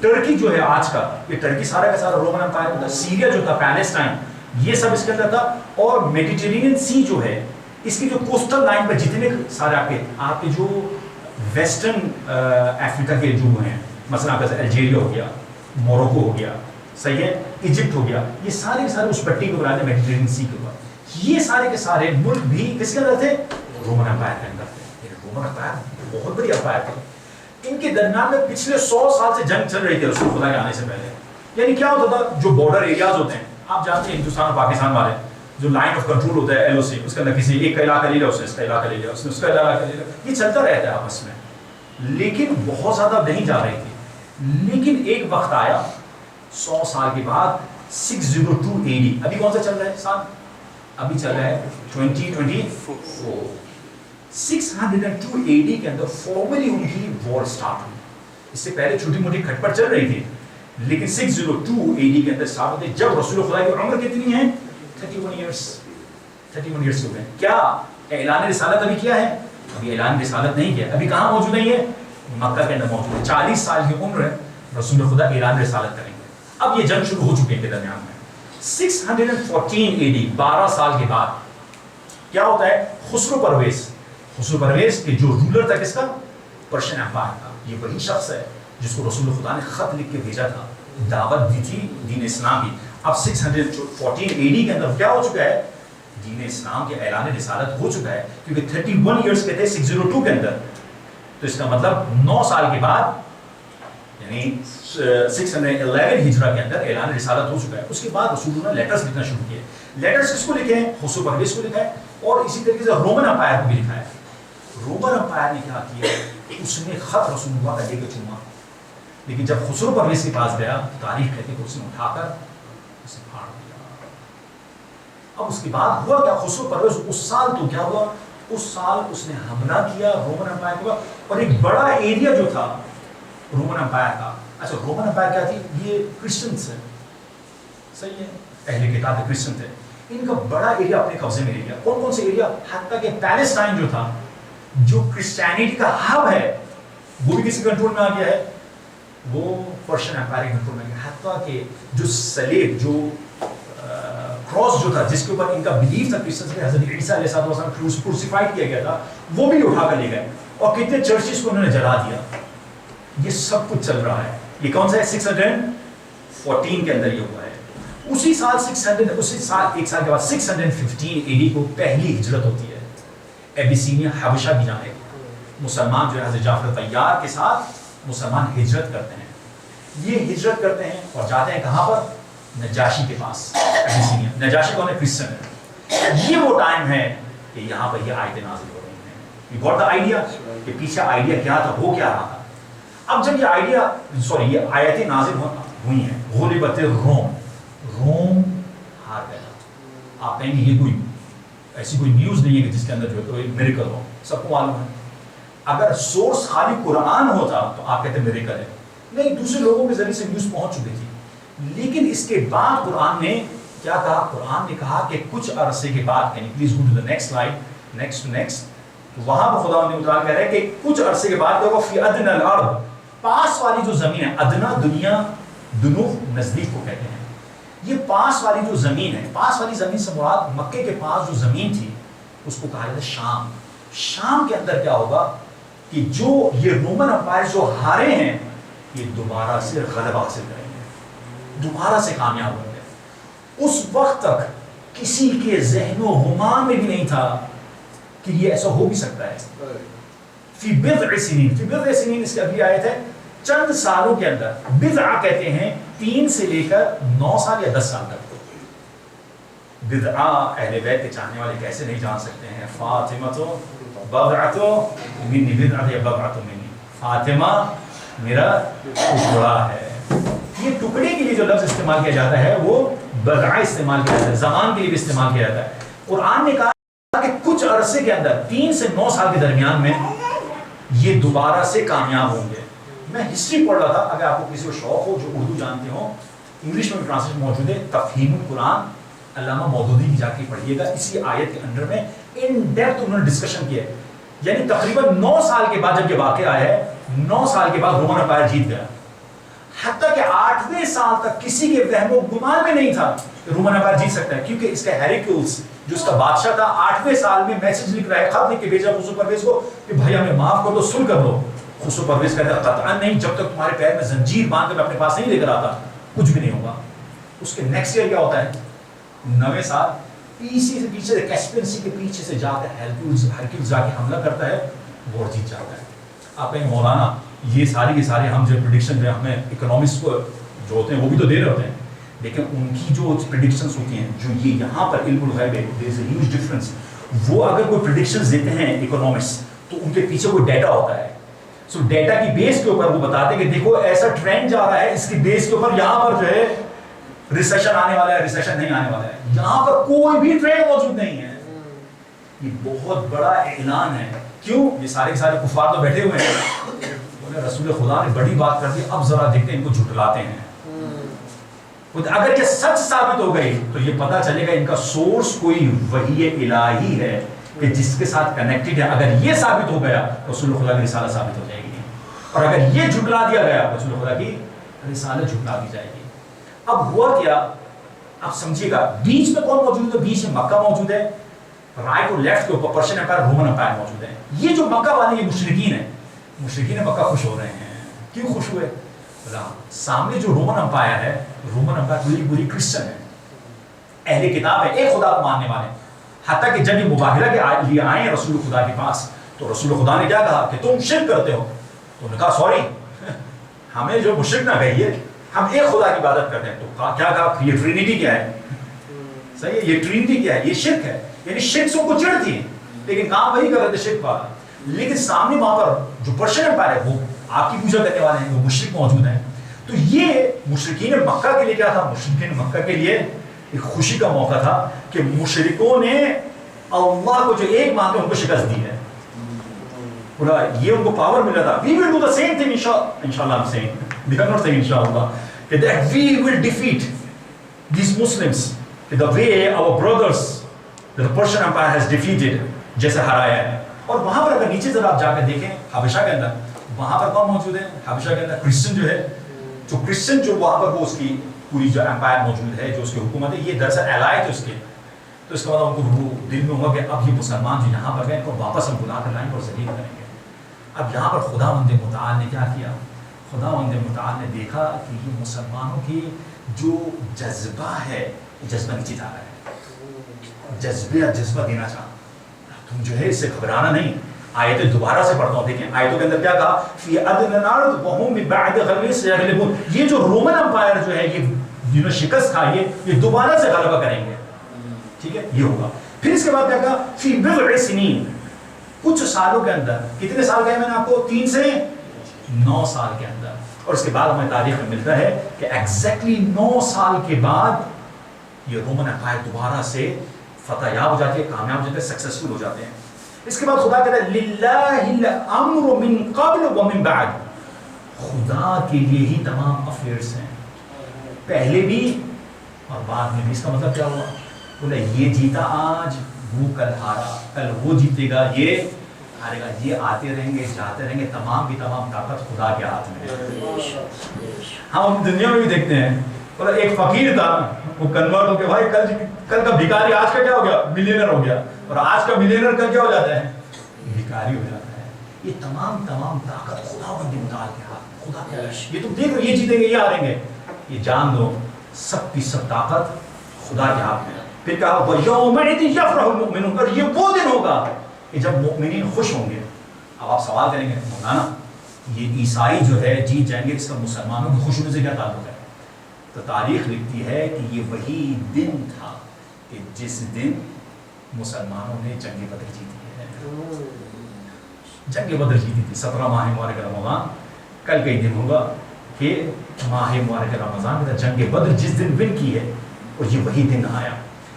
ٹرکی جو ہے آج کا یہ ٹرکی سارا کا سارا رومن امپائر تھا. سیریا جو تھا، پیلسٹائن، یہ سب اس کے اندر تھا. اور میڈیٹرینین سی جو ہے اس کی جو کوسٹل لائن پر جتنے سارے آپ کے جو ویسٹرن افریقہ کے جو ہیں، مثلا آپ کا الجیریا ہو گیا، موروکو ہو گیا، صحیح ہے، ایجپٹ ہو گیا، یہ سارے کے سارے اس پٹی کے اوپر آتے میڈیٹرینین سی کے اوپر. یہ سارے کے سارے ملک بھی کس کے اندر تھے؟ رومن امپائر کے اندر تھے. رومن امپائر بہت بڑی امپائر تھے. ان کے درمیان میں پچھلے 100 سال سے جنگ چل رہی تھی رسول خدا کے آنے سے پہلے. یعنی کیا ہوتا تھا، جو بارڈر ایریاز ہوتے ہیں آپ جانتے ہیں ہندوستان اور پاکستان والے، جو لائن آف کنٹرول ہوتا ہے LOC، اس کے اندر کسی ایک کا علاقہ لے لیا، اس نے اس کا علاقہ لے لیا، اس نے اس کا علاقہ لے لیا، یہ چلتا رہتا ہے آپس میں. لیکن بہت زیادہ نہیں جا رہی تھی. لیکن ایک وقت آیا 100 سال کے بعد 602 AD، ابھی کون سا چل رہا ہے سال؟ ابھی چل رہا ہے 2024. 602 AD کے اندر فارملی ان کی وار سٹارٹ ہوئی. اس سے پہلے چھوٹی موٹی کھٹ پٹ چل رہی تھی، لیکن 602 AD کے اندر سٹارٹ ہوتے جب رسول خدا کی عمر کتنی ہے؟ 31 ایئرس ہو گئے. کیا اعلان رسالت ابھی کیا ہے؟ ابھی اعلان رسالت نہیں کیا. ابھی کہاں موجود ہے؟ یہ مکہ کے اندر موجود ہے. 40 سال کی عمر ہے، رسول خدا اعلان رسالت کریں گے. اب یہ جنگ شروع ہو چکے ہیں کے درمیان میں. 614 AD 12 سال کے بعد کیا ہوتا ہے؟ خسرو پرویز کے جو رولر تھا کس کا؟ پرشین امپائر کا. یہ وہی شخص ہے جس کو رسول خدا نے خط لکھ کے بھیجا تھا، دعوت دی تھی دین اسلام کی. اب 614 AD کے اندر کیا ہو چکا ہے؟ دین اسلام کے اعلان رسالت ہو چکا ہے، کیونکہ 31 ایئرس کے تھے 602 کے اندر. تو اس کا مطلب 9 سال کے بعد یعنی 611 ہجرہ کے اندر اعلان رسالت ہو چکا ہے. اس کے بعد رسول اللہ نے لیٹرز لکھنا شروع کیے. لیٹرز کس کو لکھے ہیں؟ خسرو پرویز کو لکھا ہے, اور اسی طریقے سے رومن امپائر کو بھی لکھا ہے. رومن امپائر نے کیا کیا, اس نے خط رسول اللہ کا لے کے چوما, لیکن جب خسرو پرویز کے پاس گیا تاریخ کہتے کہ اس نے اٹھا کر اسے پھاڑ دیا. اب اس کے بعد ہوا کیا, خسرو پرویز اس سال تو کیا ہوا, اس سال اس نے حملہ کیا رومن امپائر کے اوپر, اور ایک بڑا ایریا جو تھا رومن امپائر کا, اچھا رومن امپائر کیا تھی, یہ کرسچنس ہے, صحیح ہے, اہل کتاب کرسچن تھے, ان کا بڑا ایریا اپنے قبضے میں لے لیا. کون کون سے ایریا, حتیٰ کہ پیلسٹائن جو تھا, جو کرسچینٹی کا ہب ہے, وہ بھی کسی کنٹرول میں آ گیا ہے, وہ پرشین امپائر کے کنٹرول میں آ گیا. حتیٰ کہ جو سلیب, جو کراس جو تھا جس کے اوپر ان کا بلیف تھا کرسچنس میں, حضرت عیسیٰ علیہ السلام کروسیفائڈ کیا گیا تھا, وہ بھی اٹھا کر لے گئے, اور کتنے چرچز کو انہوں نے جلا دیا. یہ سب کچھ چل رہا ہے. یہ کون سا ہے, 614 کے اندر یہ ہوا ہے. اسی سال 600, اسی سال ایک سال کے بعد 615 AD کو پہلی ہجرت ہوتی ہے ایبیسینیا حبشہ کی جانب. مسلمان جو ہے حضرت جعفر طیار کے ساتھ مسلمان ہجرت کرتے ہیں. یہ ہجرت کرتے ہیں اور جاتے ہیں کہاں پر, نجاشی کے پاس. ایبیسینیا, نجاشی کون ہے, کرسچن ہے. یہ وہ ٹائم ہے کہ یہاں پر یہ آیتیں نازل ہو رہی ہیں. یہ گاٹ دا آئیڈیا کہ پیچھے آئیڈیا کیا تھا, وہ کیا رہا تھا. اب جب یہ آئیڈیا یہ آیتیں نازل ہوئی ہیں, غلبت روم, روم ہار گیا. آپ کہیں گے یہ کوئی ایسی کوئی نیوز نہیں ہے کہ جس کے اندر جو ہے کوئی میریکل ہو, سب کو معلوم ہے. اگر سورس خالی قرآن ہوتا تو آپ کہتے ہیں میریکل ہے, نہیں, دوسرے لوگوں کے ذریعے سے نیوز پہنچ چکی تھی. لیکن اس کے بعد قرآن نے کیا کہا, قرآن نے کہا کہ کچھ عرصے کے بعد, یعنی please go to the next slide, next to next, وہاں پر خدا نے متعال کہہ رہا ہے کہ کچھ عرصے کے بعد وہ فی ادنی الارض, پاس والی جو زمین ہے, ادنا دنیا, دنوف نزدیک کو کہتے ہیں. یہ پاس والی جو زمین ہے, پاس والی زمین سے مراد مکے کے پاس جو زمین تھی اس کو کہا جاتا ہے شام. شام کے اندر کیا ہوگا کہ جو یہ رومن امپائر جو ہارے ہیں یہ دوبارہ سے غلبہ حاصل کریں گے, دوبارہ سے کامیاب ہوں گے. اس وقت تک کسی کے ذہن و گمان میں بھی نہیں تھا کہ یہ ایسا ہو بھی سکتا ہے. فی بضع سنین, فی بضع سنین اس کی اگلی آیت ہے, چند سالوں کے اندر. بضع کہتے ہیں 3 سے لے کر 9 سال یا 10 سال تک. بضع اہل بیت کے چاہنے والے کیسے نہیں جان سکتے ہیں, فاطمہ تو بضعۃ منی, بضعۃ یا بضعۃ منی, فاطمہ میرا ٹکڑا ہے. یہ ٹکڑے کے لیے جو لفظ استعمال کیا جاتا ہے وہ بضع استعمال کیا جاتا ہے, زمان کے لیے بھی استعمال کیا جاتا ہے. قرآن نے کہا کہ کچھ عرصے کے اندر 3 سے 9 سال کے درمیان میں یہ دوبارہ سے کامیاب ہوں گے. میں ہسٹری پڑھ رہا تھا, اگر آپ کو کسی کو شوق ہو, جو اردو جانتے ہو, انگلش میں بھی ٹرانسلیشن موجود ہے, تفہیم القرآن, علامہ مودودی کی جا کے پڑھیے گا. اسی آیت کے اندر میں ان ڈیپتھ انہوں نے ڈسکشن کیا ہے. یعنی تقریباً 9 سال کے بعد جب یہ واقعہ آیا ہے, 9 سال کے بعد رومن امپائر جیت گیا. حتیٰ کہ 8ویں سال تک کسی کے وہم و گمان میں نہیں تھا کہ رومن امپائر جیت سکتا ہے, کیونکہ اس کا ہیریکلس جو اس کا بادشاہ تھا 8ویں سال میں میسج لکھ رہا ہے, خط لکھ کے بھیجا خسرو پرویز کو کہ بھائی ہمیں معاف کر دو, صلح کر دو. خسرو پرویز کہتا ہے قطعاً نہیں, جب تک تمہارے پیر میں زنجیر باندھ کر میں اپنے پاس نہیں لے کر آتا کچھ بھی نہیں ہوگا. اس کے نیکسٹ ایئر کیا ہوتا ہے, 9ویں سال, پیچھے سے کیسپین سی کے پیچھے سے جا کر ہرکیولس جا کے حملہ کرتا ہے, وار جیت جاتا ہے. آپ کہیں مولانا یہ ساری کے سارے ہم جو پریڈکشن جو ہمیں اکنامکس کو جو ہوتے ہیں وہ بھی تو دے رہے ہوتے ہیں, لیکن ان کی جو پریڈکشنز ہوتی ہیں, جو یہ یہاں پر علم الغیب ہے, there is a huge difference. وہ اگر کوئی پریڈکشنز دیتے ہیں اکنامکس تو ان کے پیچھے کوئی ڈیٹا ہوتا ہے. سو ڈیٹا کی بیس کے اوپر وہ بتاتے ہیں کہ دیکھو ایسا ٹرینڈ جا رہا ہے, اس کی بیس کے اوپر یہاں پر جو ہے ریسیشن آنے والا ہے, ریسیشن نہیں آنے والا ہے. یہاں پر کوئی بھی ٹرینڈ موجود نہیں ہے. یہ بہت بڑا اعلان ہے. کیوں؟ یہ سارے کے سارے کفار تو بیٹھے ہوئے ہیں, رسول خدا نے بڑی بات کر دی, اب ذرا دیکھتے ہیں ان کو جھٹلاتے ہیں. اگر یہ سچ ثابت ہو گئی تو یہ پتا چلے گا ان کا سورس کوئی وحی الہی ہے کہ جس کے ساتھ کنیکٹڈ ہے. اگر یہ ثابت ہو گیا رسول خدا کی رسالت ثابت ہو جائے گی, اور اگر یہ جھٹلا دیا گیا رسول خدا کی رسالت جھٹلا دی جائے گی. اب ہوا کیا, اب سمجھیے گا, بیچ میں کون موجود ہے, بیچ میں مکہ موجود ہے, رائٹ اور لیفٹ کے اوپر پرشین امپائر, رومن امپائر موجود ہے. یہ جو مکہ والے یہ مشرکین ہیں, مشرکین مکہ خوش ہو رہے ہیں. کیوں خوش ہوئے؟ سامنے جو رومن امپائر ہے, رومن امپائر پوری کرسچن ہے, اہل کتاب ہے, ایک خدا کو ماننے والے. حتیٰ کہ جب یہ مباہلہ کے لیے آئے رسول خدا کے پاس تو رسول خدا نے کیا کہا کہ تم شرک کرتے ہو. تو انہوں نے کہا سوری, ہمیں جو مشرک نہ کہیے، ہم ایک خدا کی عبادت کرتے ہیں، تو کیا کہا یہ ٹرینٹی کیا ہے؟ صحیح ہے، یہ ٹرینٹی کیا ہے؟ یہ شرک ہے، یعنی شرک سے کو چڑھ تھی، لیکن کام وہی کر رہے تھے شرک والا، لیکن سامنے وہاں پر جو پرشین امپائر ہے وہ آپ کی پوجا کرنے والے ہیں، وہ مشرک موجود ہیں. تو یہ مشرکین مکہ کے لیے کیا تھا؟ مشرکین مکہ کے لیے ایک خوشی کا موقع تھا کہ مشرکوں نے اللہ کو جو ایک مانتے ان کو شکست دی ہے. پورا یہ ان کو پاور ملا تھا. We will do the same thing inshallah. I'm saying we are not saying inshallah that we will defeat these Muslims the way our brothers the Persian Empire has defeated, جیسے ہرایا ہے. اور وہاں پر اگر نیچے ذرا آپ جا کے دیکھیں حبشہ کے اندر، وہاں پر کون موجود ہے؟ حبشہ کے اندر کرسچن جو ہے، جو کرسچن جو وہاں پر وہ اس کی پوری جو امپائر موجود ہے، جو اس کی حکومت ہے، یہ دراصل الائے تھے اس کے. تو اس کے بعد ان کو وہ دل میں ہوا کہ اب یہ مسلمان جو یہاں پر گئے ان کو واپس ہم بلا کر لائیں گے اور ذلیل کریں گے. اب یہاں پر خداوند متعال نے کیا کیا؟ خداوند متعال نے دیکھا کہ یہ مسلمانوں کی جو جذبہ ہے، جذبہ نیچے جا رہا ہے، جذبہ دینا چاہتا. تم جو ہے اس سے گھبرانا نہیں. آیتیں دوبارہ سے پڑھتا ہوں، دیکھیں آیتوں کے اندر کیا کہا؟ فی ادنى الارض وهم من بعد غلبهم سيغلبون. یہ جو رومن امپائر جو ہے یہ جنہوں نے شکست کھائی ہے، یہ دوبارہ سے غلبہ کریں گے. ٹھیک ہے، یہ ہوگا. پھر اس کے بعد کیا کہا؟ فی بضع سنین، کچھ سالوں کے اندر. کتنے سال کہے میں نے آپ کو؟ 3 سے 9 سال کے اندر. اور اس کے بعد ہمیں تاریخ میں ملتا ہے کہ ایگزیکٹلی 9 سال کے بعد یہ رومن امپائر دوبارہ سے فتح یاب ہو جاتی ہے، کامیاب ہو جاتے ہیں، سکسیسفل ہو جاتے ہیں. اس کے بعد خدا کہتا ہے للہ الامر من قبل ومن بعد. خدا کے لیے ہی تمام افیئرس ہیں، پہلے بھی اور بعد میں بھی. اس کا مطلب کیا ہوا؟ بولے یہ جیتا آج، وہ کل ہارا، کل وہ جیتے گا، یہ ہارے گا. یہ آتے رہیں گے، جاتے رہیں گے، تمام کی تمام طاقت خدا کے ہاتھ میں ہے. ہم دنیا میں بھی دیکھتے ہیں، اور ایک فقیر تھا، وہ کنورٹ ہو کے بھائی کل کا بھکاری آج کا کیا ہو گیا؟ ملینر ہو گیا. اور آج کا ملینر کل کیا ہو جاتا ہے؟ بھکاری ہو جاتا ہے. یہ تمام طاقت خداوند متعال کے ہاتھ. خدا کیا ہے؟ یہ تم دیکھ رہو، یہ جیتیں گے، یہ ہاریں گے. یہ جان دو سب کی سب طاقت خدا کے ہاتھ میں ہے. پھر کہا وَيَوْمَئِذٍ يَفْرَحُ الْمُؤْمِنُونَ. اور یہ وہ دن ہوگا کہ جب مؤمنین خوش ہوں گے. اب آپ سوال کریں گے مولانا یہ عیسائی جو ہے جیت جائیں گے، اس کا مسلمانوں کی خوش ہونے سے کیا تعلق ہے؟ تو تاریخ لکھتی ہے کہ یہ وہی دن تھا کہ جس دن مسلمانوں نے جنگ بدر جیتی ہے. جنگ بدر جیتی تھی 17 ماہ مبارک رمضان. کل کا ہی دن ہوگا کہ ماہ مبارک رمضان میں جنگ بدر جس دن ون کی ہے، اور یہ وہی دن آیا.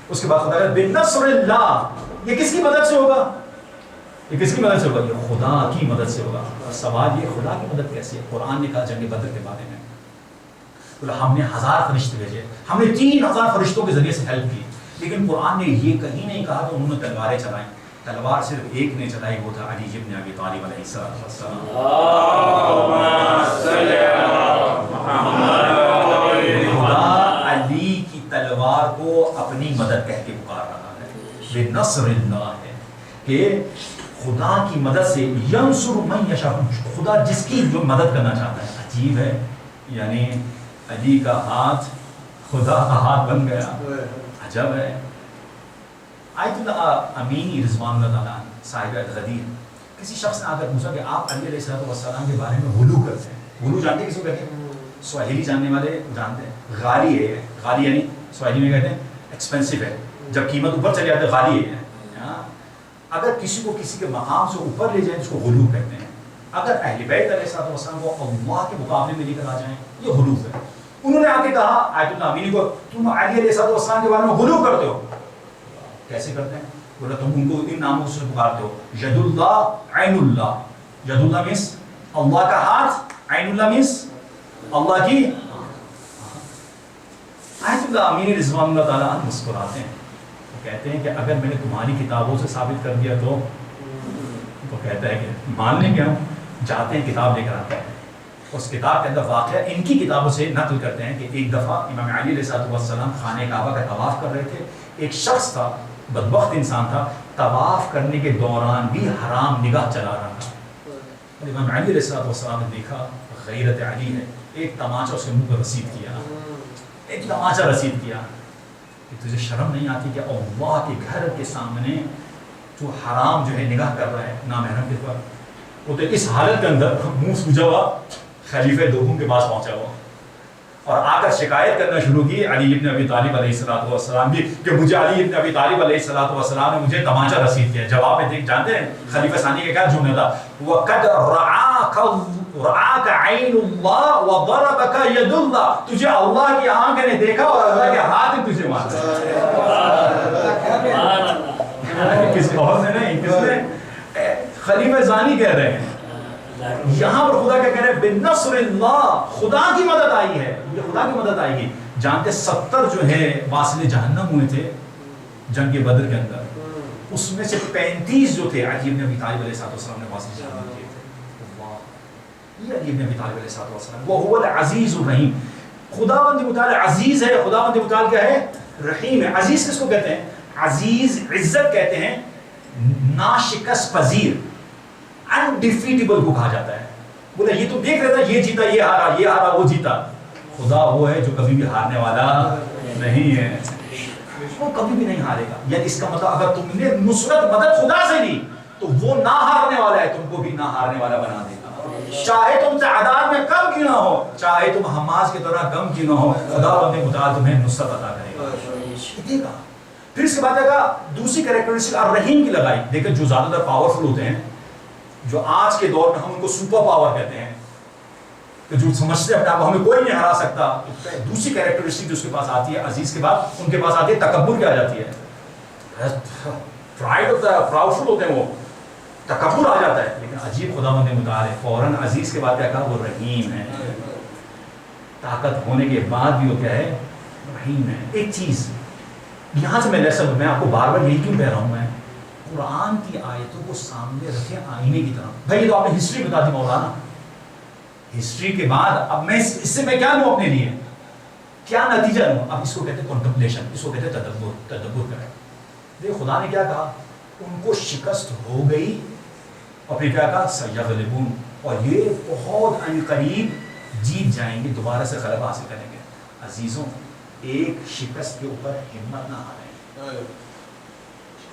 اس کے بعد خدا کہتا ہے بنصر اللہ. یہ کس کی مدد سے ہوگا؟ یہ کس کی مدد سے ہوگا؟ یہ خدا کی مدد سے ہوگا. سوال یہ خدا کی مدد کیسے ہے؟ قرآن نے کہا جنگ بدر کے بارے میں ہم نے 1000 فرشتے بھیجے، ہم نے 3000 فرشتوں کے ذریعے سے ہیلپ کی. لیکن قرآن نے یہ کہیں نہیں کہا کہ انہوں نے تلواریں چلائیں. تلوار صرف ایک نے چلائی، وہ تھا علی ابن ابی طالب علیہ السلام. خدا علی کی تلوار کو اپنی مدد کہہ کے پکار رہا ہے. بنصر اللہ ہے کہ خدا کی مدد سے ینصر من یشاء. خدا جس کی جو مدد کرنا چاہتا ہے. عجیب ہے، یعنی علی کا ہاتھ خدا کا ہاتھ بن گیا. عجب ہے. آیت اللہ امینی رضوان اللہ تعالیٰ صاحب غدیر، کسی شخص نے آ کر پوچھا کہ آپ علی علیہ السلام کے بارے میں غلو کرتے ہیں. غلو جانتے ہیں کس کو کہتے ہیں؟ سواحلی جاننے والے جانتے ہیں. غالی ہے، غالی یعنی سواحلی میں کہتے ہیں ایکسپینسو ہے، جب قیمت اوپر چلے جاتے غالی ہے. اگر کسی کو کسی کے مقام سے اوپر لے جائیں اس کو غلو کہتے ہیں. اگر اہل بیت علیہ السلام کو اللہ کے مقابلے میں لے کر آ جائیں یہ غلو ہے. انہوں نے آ کے کہا آیت اللہ امینی کو تم علی علیہ السلام کے بارے میں غلو کرتے ہو. کیسے کرتے ہیں؟ بولا تم ان کو ان ناموں سے پکارتے ہو. ید اللہ عین اللہ. ید اللہ مینس اللہ کا ہاتھ، عین اللہ مینس اللہ کی. آیت اللہ امینی رضوان اللہ تعالیٰ عنہ مسکراتے ہیں. وہ کہتے ہیں کہ اگر میں نے تمہاری کتابوں سے ثابت کر دیا تو کہتا ہے کہ مان لیں گے. ہم جاتے ہیں کتاب لے کر آتے ہیں. اس کتاب کے اندر واقعہ ان کی کتابوں سے نقل کرتے ہیں کہ ایک دفعہ امام علی علیہ السلام خانہ کعبہ کا طواف کر رہے تھے. ایک شخص تھا، بدبخت انسان تھا، طواف کرنے کے دوران بھی حرام نگاہ چلا رہا تھا. امام علی علیہ السلام نے دیکھا غیرت علی ہے، ایک تماچا اس کے منہ پہ رسید کیا، ایک تماچا رسید کیا کہ تجھے شرم نہیں آتی کہ اللہ کے گھر کے سامنے جو حرام جو ہے نگاہ کر رہا ہے نامحرم کے پر. وہ تو اس حالت کے اندر منہ سوجا ہوا خلیفہ دوم کے پاس پہنچا وہ اور آ کر شکایت کرنا شروع کی علی ابن ابی طالب علیہ السلام کی کہ مجھے علی ابن ابی طالب علیہ السلام نے مجھے تمانچہ رسید کیا. جواب میں جانتے ہیں خلیفہ ثانی کا کیا جملہ تھا؟ وَقَدْ رَعَاكَ عَيْنُ اللَّهِ وَضَرَبَكَ يَدُ اللَّهِ. تجھے اللہ کی آنکھ نے دیکھا اور اللہ کے ہاتھ نے تجھے مارا. کسی اور نے نہیں, کس نے؟ خلیفہ ثانی کہہ رہے ہیں. یہاں پر خدا کیا کہہ رہے ہیں؟ بِنَصْرِ اللَّهِ, خدا کی مدد آئی ہے, یہ خدا کی مدد آئے گی. جانتے 70 جو ہے واصل جہنم ہوئے تھے جنگ بدر کے اندر, اس میں سے 35 جو تھے علی ابن ابی طالب علیہ السلام نے واصل جہنم کیے تھے. یہ علی ابن ابی طالب علیہ السلام وَهُوَ الْعَزِيزُ الرَّحِيمُ. خداوند متعال عزیز ہے, خداوند متعال کیا ہے؟ رحیم ہے. عزیز کس کو کہتے ہیں؟ عزیز عزت کہتے ہیں, ناشکست پذیر, انڈیفیٹیبل کو کہا جاتا ہے. بولے یہ تو دیکھ رہا تھا, یہ جیتا, یہ ہارا, وہ جیتا. خدا وہ ہے جو کبھی بھی ہارنے والا نہیں ہے, وہ کبھی بھی نہیں ہارے گا. یعنی اس کا مطلب اگر تم نے نصرت مدد خدا سے لی تو وہ نہ ہارنے والا ہے, تم کو بھی نہ ہارنے والا بنا دے گا. چاہے تم تعداد میں کم کیوں نہ ہو, چاہے تم حماس کی طرح کم کیوں نہ ہو, خداوند متعال تمہیں نصرت عطا کرے گا, دے گا. پھر اس کے بعد دوسری کریکٹرسٹک الرحیم کی لگائی. دیکھیں جو زیادہ تر پاورفل ہوتے ہیں, جو آج کے دور میں ہم ان کو سپر پاور کہتے ہیں, کہ جو سمجھتے ہیں اپنے آپ کو ہمیں کوئی نہیں ہرا سکتا, دوسری کریکٹرسٹک جو اس کے پاس آتی ہے عزیز کے بعد, ان کے پاس آتی ہے تکبر. کیا جاتی ہے؟ پرائڈ ہوتا ہے, پراؤڈفل ہوتے ہیں, وہ تکبر آ جاتا ہے. لیکن عجیب خداوند متعال فوراً عزیز کے بعد کیا کہا؟ وہ رحیم ہے. طاقت ہونے کے بعد بھی وہ کیا ہے؟ رحیم ہے. ایک چیز یہاں سے میں آپ کو بار بار یہی کیوں کہہ رہا ہوں, میں قرآن کی آیتوں کو سامنے رکھیں آئینے کی طرح. بھائی یہ تو آپ نے ہسٹری بتا دی مولانا, ہسٹری کے بعد اب میں اس سے میں کیا لوں اپنے لیے, کیا نتیجہ لوں؟ اب اس کو کہتے ہیں کنٹمپلیشن, اس کو کہتے ہیں تدبر کریں. دیکھ خدا نے کیا کہا, ان کو شکست ہو گئی اور پھر کیا کہا؟ سیغلبون, اور یہ بہت عنقریب جیت جائیں گے, دوبارہ سے غلبہ حاصل کریں گے. عزیزوں, ایک شکست کے اوپر ہمت نہ ہاریں.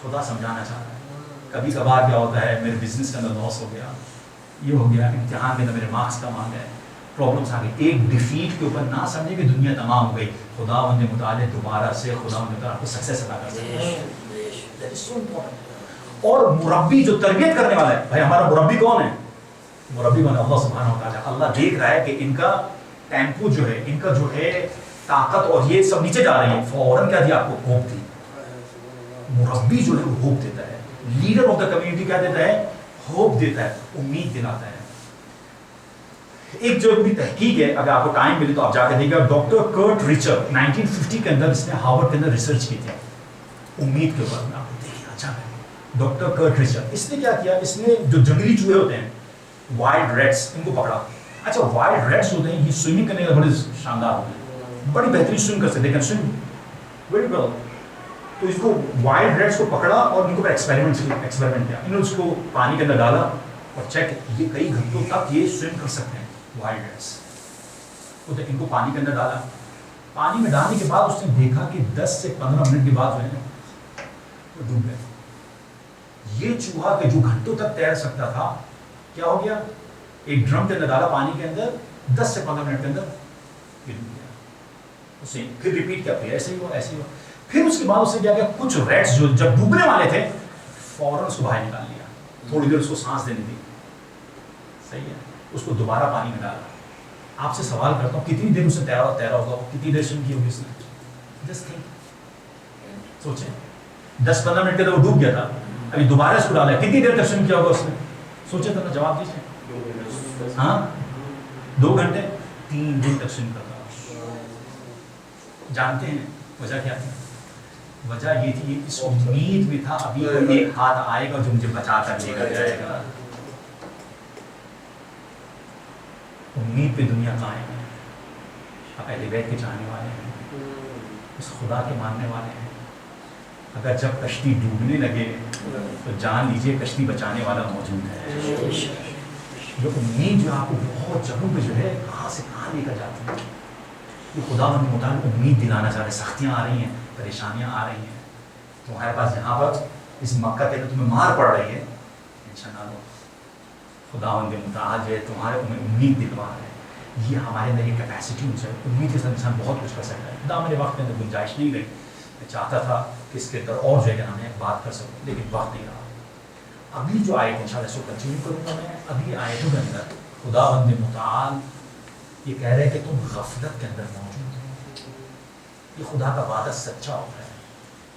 خدا سمجھانا چاہ رہا ہے. کبھی کبھار کیا ہوتا ہے, میرے بزنس کے اندر لاس ہو گیا, یہ ہو گیا, امتحان کے اندر میرے مارکس کم آ گئے, پرابلمس آ گئی. ایک ڈیفیٹ کے اوپر نہ سمجھے کہ دنیا تمام ہو گئی. خداوند متعال دوبارہ سے خداوند متعال آپ کو سکسیس عطا کر سکتا ہے. اور مربی جو تربیت کرنے والا ہے, بھائی ہمارا مربی کون ہے؟ مربی کون ہے؟ اللہ سبحانہ و تعالیٰ. اللہ دیکھ رہا ہے کہ ان کا ٹیمپو جو ہے, ان کا جو ہے طاقت اور یہ سب نیچے جا رہی ہے, فوراً کیا دیا آپ کو؟ Hope the. مربی جو ہے وہ ہوپ دیتا ہے. لیڈر آف دا کمیونٹی کیا دیتا ہے؟ ہوپ دیتا ہے, امید دلاتا ہے. ایک جو اپنی تحقیق ہے, اگر آپ کو ٹائم ملے تو آپ جا کے دیکھیں گا, ڈاکٹر کرٹ ریچر 1950 کے اندر اس نے ہارورڈ کے اندر ریسرچ کی تھی امید کے اوپر. آپ کو دیکھیں اچھا ہے, ڈاکٹر کرٹ ریچر, اس نے کیا کیا, اس نے جو جنگلی چوہے ہوتے ہیں, وائلڈ ریٹس, ان کو پکڑا. اچھا وائلڈ ریٹس ہوتے ہیں, یہ سوئمنگ کرنے کا بڑے شاندار ہوتے ہیں, بڑی بہترین سوئم کر سکتے ہیں, سوئم ویری ویل. تو اس کو وائلڈ ریٹس کو پکڑا اور ان کو ایکسپیریمنٹ کیا. انہوں نے اس کو پانی کے اندر ڈالا اور چیک, یہ کئی گھنٹوں تک یہ سوئم کر سکتے ہیں وائلڈ ریٹس. تو ان کو پانی کے اندر ڈالا, پانی میں ڈالنے کے بعد اس نے دیکھا کہ 10 سے 15 منٹ کے بعد جو ہے وہ ڈوب گئے. یہ چوہا کہ جو گھنٹوں تک تیر سکتا تھا, کیا ہو گیا؟ ایک ڈرم کے اندر ڈالا پانی کے اندر, 10 سے 15 منٹ کے اندر یہ ڈوب گیا. اسے پھر ریپیٹ کیا, پھر ایسے ہی ہوا, ایسے ہی ہوا. پھر اس کے بعد اسے کیا کیا, کچھ ریٹس جو جب ڈوبنے والے تھے فوراً اس کو باہر نکال لیا, تھوڑی دیر اس کو سانس دینے دی, صحیح ہے, اس کو دوبارہ پانی میں ڈالا. آپ سے سوال کرتا ہوں, کتنی دیر اسے تیرا ہوگا, کتنی دیر سوئم کی ہوگی اس نے؟ جسٹ تھنک, سوچیں, 10-15 منٹ کے اندر وہ ڈوب گیا تھا, ابھی دوبارہ اس کو ڈالا, کتنی دیر تک سوئم کیا ہوگا اس نے؟ سوچیں ذرا, جواب دیجیے. ہاں 2 گھنٹے, 3 دن تک سوئم کرتا. جانتے ہیں وجہ کیا تھی؟ وجہ یہ تھی, اس امید میں تھا ابھی کوئی ایک ہاتھ آئے گا جو مجھے بچا کر لے کر جائے گا. امید پہ دنیا قائم ہے. آپ اہل بیت کے چاہنے والے ہیں, اس خدا کے ماننے والے ہیں. اگر جب کشتی ڈوبنے لگے تو جان لیجیے کشتی بچانے والا موجود ہے. جو امید جو آپ کو بہت جگہوں پہ جو ہے کہاں سے کہاں لے کر جاتی ہے, یہ خدا ہمیں مطابق امید دلانا چاہ رہے ہیں. سختیاں آ رہی ہیں, پریشانیاں آ رہی ہیں, تمہارے پاس یہاں پر اس مکہ کے اندر تمہیں مار پڑ رہی ہے, ٹینشن نہ لو. خداوند متعال جو ہے تمہارے امید دلوا رہے ہیں. یہ ہمارے اندر یہ کیپیسٹی ہونی چاہیے. امید کے ساتھ انسان بہت کچھ کر سکتا ہے. دامن وقت میں گنجائش نہیں رہی. میں چاہتا تھا کہ اس کے اندر اور جو ہے کہ ہمیں بات کر سکوں لیکن وقت نہیں رہا. ابھی جو آیت انشاءاللہ اس کو کنٹینیو کروں گا میں. ابھی آیتوں کے اندر خداوند متعال یہ کہہ رہے ہیں کہ تم غفلت کے اندر موجود ہو. یہ خدا کا وعدہ سچا ہوتا ہے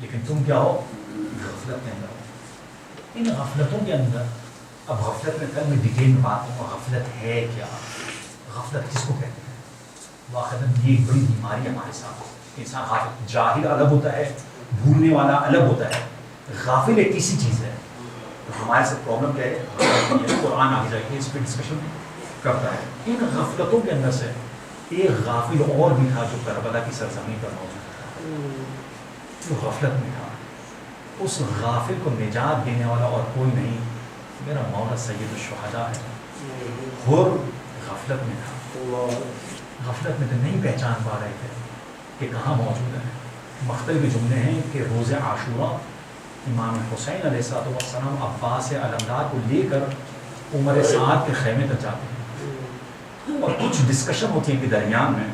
لیکن تم کیا ہو؟ غفلت کے اندر ہو. ان غفلتوں کے اندر اب غفلت میں کل میں ڈیٹیل میں بات کروں گا. غفلت ہے کیا؟ غفلت کس کو کہتے ہیں؟ واقعاً یہ ایک بڑی بیماری ہے ہمارے ساتھ. انسان غافل جاہل الگ ہوتا ہے, بھولنے والا الگ ہوتا ہے. غافل ایک ایسی چیز ہے ہمارے ساتھ پرابلم کیا ہے. قرآن آگے جا کے اس پہ ڈسکشن کرتا ہے. ان غفلتوں کے اندر سے ایک غافل اور بھی تھا جو کربلا کی سرزمین پر موجود تھا, جو غفلت میں تھا. اس غافل کو نجات دینے والا اور کوئی نہیں, میرا مولا سید الشہداء ہے. اور غفلت میں تھا. غفلت میں تو نہیں پہچان پا رہے تھے کہ کہاں موجود ہے. مختلف جملے ہیں کہ روز عاشوراء امام حسین علیہ السلام عباس علمدار کو لے کر عمر سعد کے خیمے تک جاتے ہیں اور کچھ ڈسکشن ہوتی ہے کہ درمیان میں,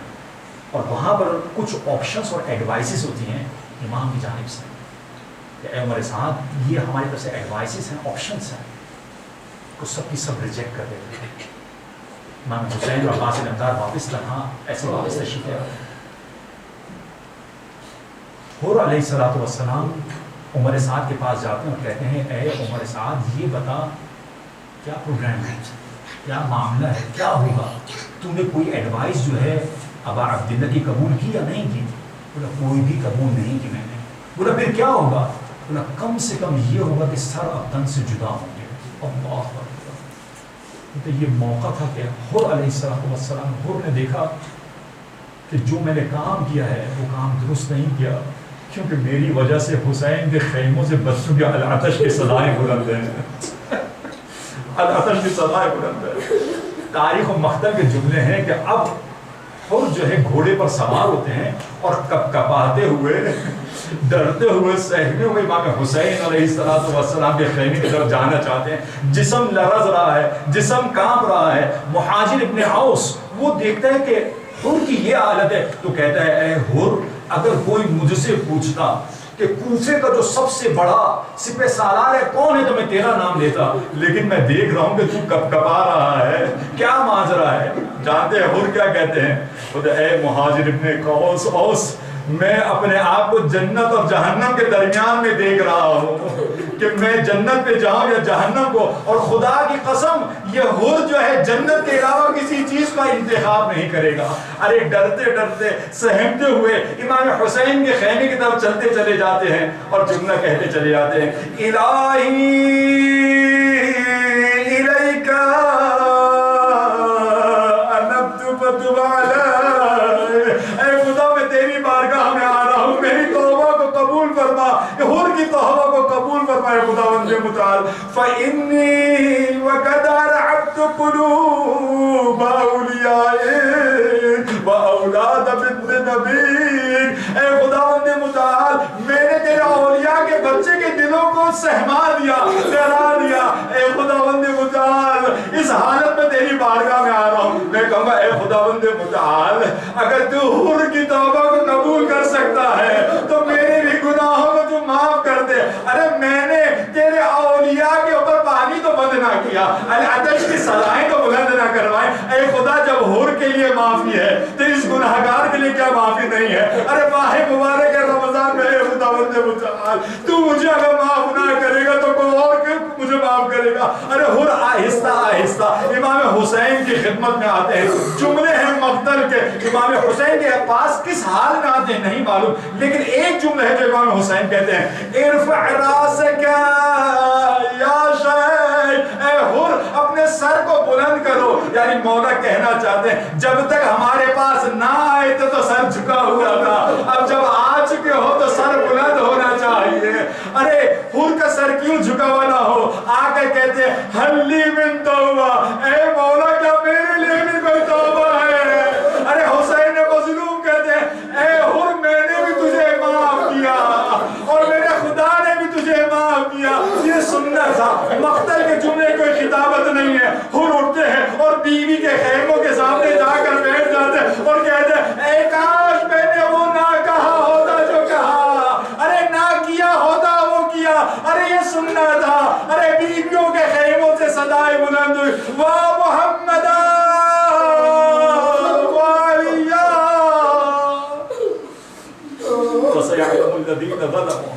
اور وہاں پر کچھ آپشنس اور ایڈوائسز ہوتی ہیں امام کی جانب سے کہ اے عمر سعد یہ ہماری طرف سے ایڈوائسز ہیں, آپشنس ہیں. کو سب کی سب ریجیکٹ کر دیتے ہیں. امام حسین اور عباس علمدار واپس تنہا ایسے واپس تشریف لے آتے ہیں. حور علیہ السلام عمر سعد کے پاس جاتے ہیں اور کہتے ہیں اے عمر سعد یہ بتا کیا پروگرام ہے, کیا معاملہ ہے, کیا ہوگا؟ تم نے کوئی ایڈوائس جو ہے ابا عبداللہ کی قبول کی یا نہیں کی؟ بولا کوئی بھی قبول نہیں کی میں نے. بولا پھر کیا ہوگا؟ بولا کم سے کم یہ ہوگا کہ سر اب تن سے جدا ہوں گے. اللہ اکبر. تو یہ موقع تھا کہ حور علیہ السلام حور نے دیکھا کہ جو میں نے کام کیا ہے وہ کام درست نہیں کیا, کیونکہ میری وجہ سے حسین کے خیموں سے بچوں کے العطش کی صدائیں بلند ہیں. العطش کی صدائیں بلند ہیں. تاریخ و مختل کے جملے ہیں کہ اب حور جو ہے گھوڑے پر سوار ہوتے ہیں اور کپ کپاتے ہوئے ڈرتے ہوئے سہمے ہوئے امام حسین علیہ السلام کے خیمے کی طرف جانا چاہتے ہیں. جسم لرز رہا ہے, جسم کانپ رہا ہے. مہاجر ابن اوس وہ دیکھتا ہے کہ حور کی یہ حالت ہے تو کہتا ہے اے حور اگر کوئی مجھ سے پوچھتا کہ کوفے کا جو سب سے بڑا سپہ سالار ہے کون ہے تو میں تیرا نام لیتا, لیکن میں دیکھ رہا ہوں کہ تو کپ کپا رہا ہے, کیا ماجرا ہے. جانتے ہیں حور کیا کہتے ہیں؟ اے مہاجر ابن اوس میں اپنے آپ کو جنت اور جہنم کے درمیان میں دیکھ رہا ہوں کہ میں جنت پہ جاؤں یا جہنم کو, اور خدا کی قسم یہ حور جو ہے جنت کے علاوہ کسی چیز کا انتخاب نہیں کرے گا. ارے ڈرتے ڈرتے سہمتے ہوئے امام حسین کے خیمے کی طرف چلتے چلے جاتے ہیں اور جملہ کہتے چلے جاتے ہیں الہی الیکا انبت فتب علی, اے خدا میں تیری بارگاہ میں آ رہا ہوں, میری توبہ کو قبول فرما, حور کی توبہ کو قبول فرما اے خداوند متعال. فإنی وقد رعبت قلوب اولیاء واولاد بنت نبی, اے خداوند متعال میں نے تیرے اولیاء کے بچے کے دلوں کو سہما دیا, ڈرا دیا. اے خداوند متعال اس حالت میں تیری بارگاہ میں آ رہا ہوں. میں کہوں گا اے خداوند متعال اگر تو حور کی توبہ کو قبول کر سکتا ہے تو میرے بھی گناہوں کو تو معاف کر دے. ارے میں نے تیرے اولیاء کے اوپر پانی تو بند نہ کیا, العطش کی صدائیں تو بلند نہ کروائے. اے خدا جب حور کے لیے معافی ہے تو اس گناہگار کے لیے کیا معافی نہیں ہے؟ ارے ماہ مبارک رمضان میں اے خداوند متعال تو مجھے اگر معاف نہ کرے گا تو کوئی اور مجھے معاف کرے گا. ارے حور آہستہ آہستہ امام حسین کی خدمت میں آتے ہیں. جملے ہیں مقتل کے, امام حسین کے پاس کس حال میں آتے ہیں نہیں معلوم, لیکن ایک جملہ ہے جو امام حسین کہتے ہیں ارفع راسک یا شیخ, اے حور اپنے سر کو بلند کرو. یعنی مولا کہنا چاہتے ہیں جب تک ہمارے پاس نہ آئے تو سر جھکا ہوا تھا, اب جب آ چکے ہو تو سر بلند ہونا چاہیے. ارے حور کا سر کیوں جھکا ہوا نہ ہو؟ آ کر کہتے ہیں حل لی من توبہ, اے مولا کیا میرے لیے بھی کوئی توبہ ہے؟ ارے حسین مظلوم کہتے ہیں اے حور میں نے بھی تجھے معاف کیا اور میرے خدا نے بھی تجھے معاف کیا. یہ سننا تھا. مقتل کے جملے کوئی خطابت نہیں ہے. حور اٹھتے ہیں اور بیوی کے خیموں کے سامنے جا کر الذين ظلموا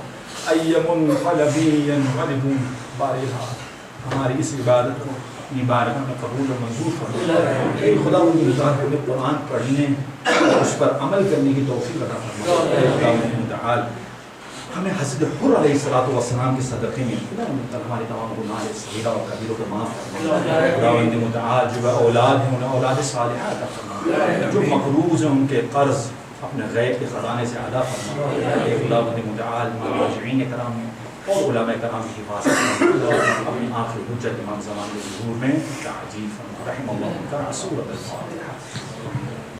أي منقلب ينقلبون. بارہا ہماری اس عبادت کو اپنی بارگاہ میں قبول و منظور فرما. اے خدا ہمیں قرآن پڑھنے اور اس پر عمل کرنے کی توفیق عطا فرما. اے خدا متعال ہمیں حضرت حر علیہ الصلوۃ والسلام کے صدقے میں خدا ہمارے تمام گناہ صغیرہ اور کبیرہ کو معاف فرما. خداوند متعال جو اولاد ہیں انہیں اولاد صالحہ عطا فرما. جو مقروض ہیں ان کے قرض اپنے غیب کے خزانے سے ادا فرما. اے خداوند متعال مراجعین کرام اور علماء کرام کی حفاظت فرما. اپنی آخری حجت امام زمان کے ظہور میں تعجیل فرما. رحم اللہ کا سورۃ الفاتحہ.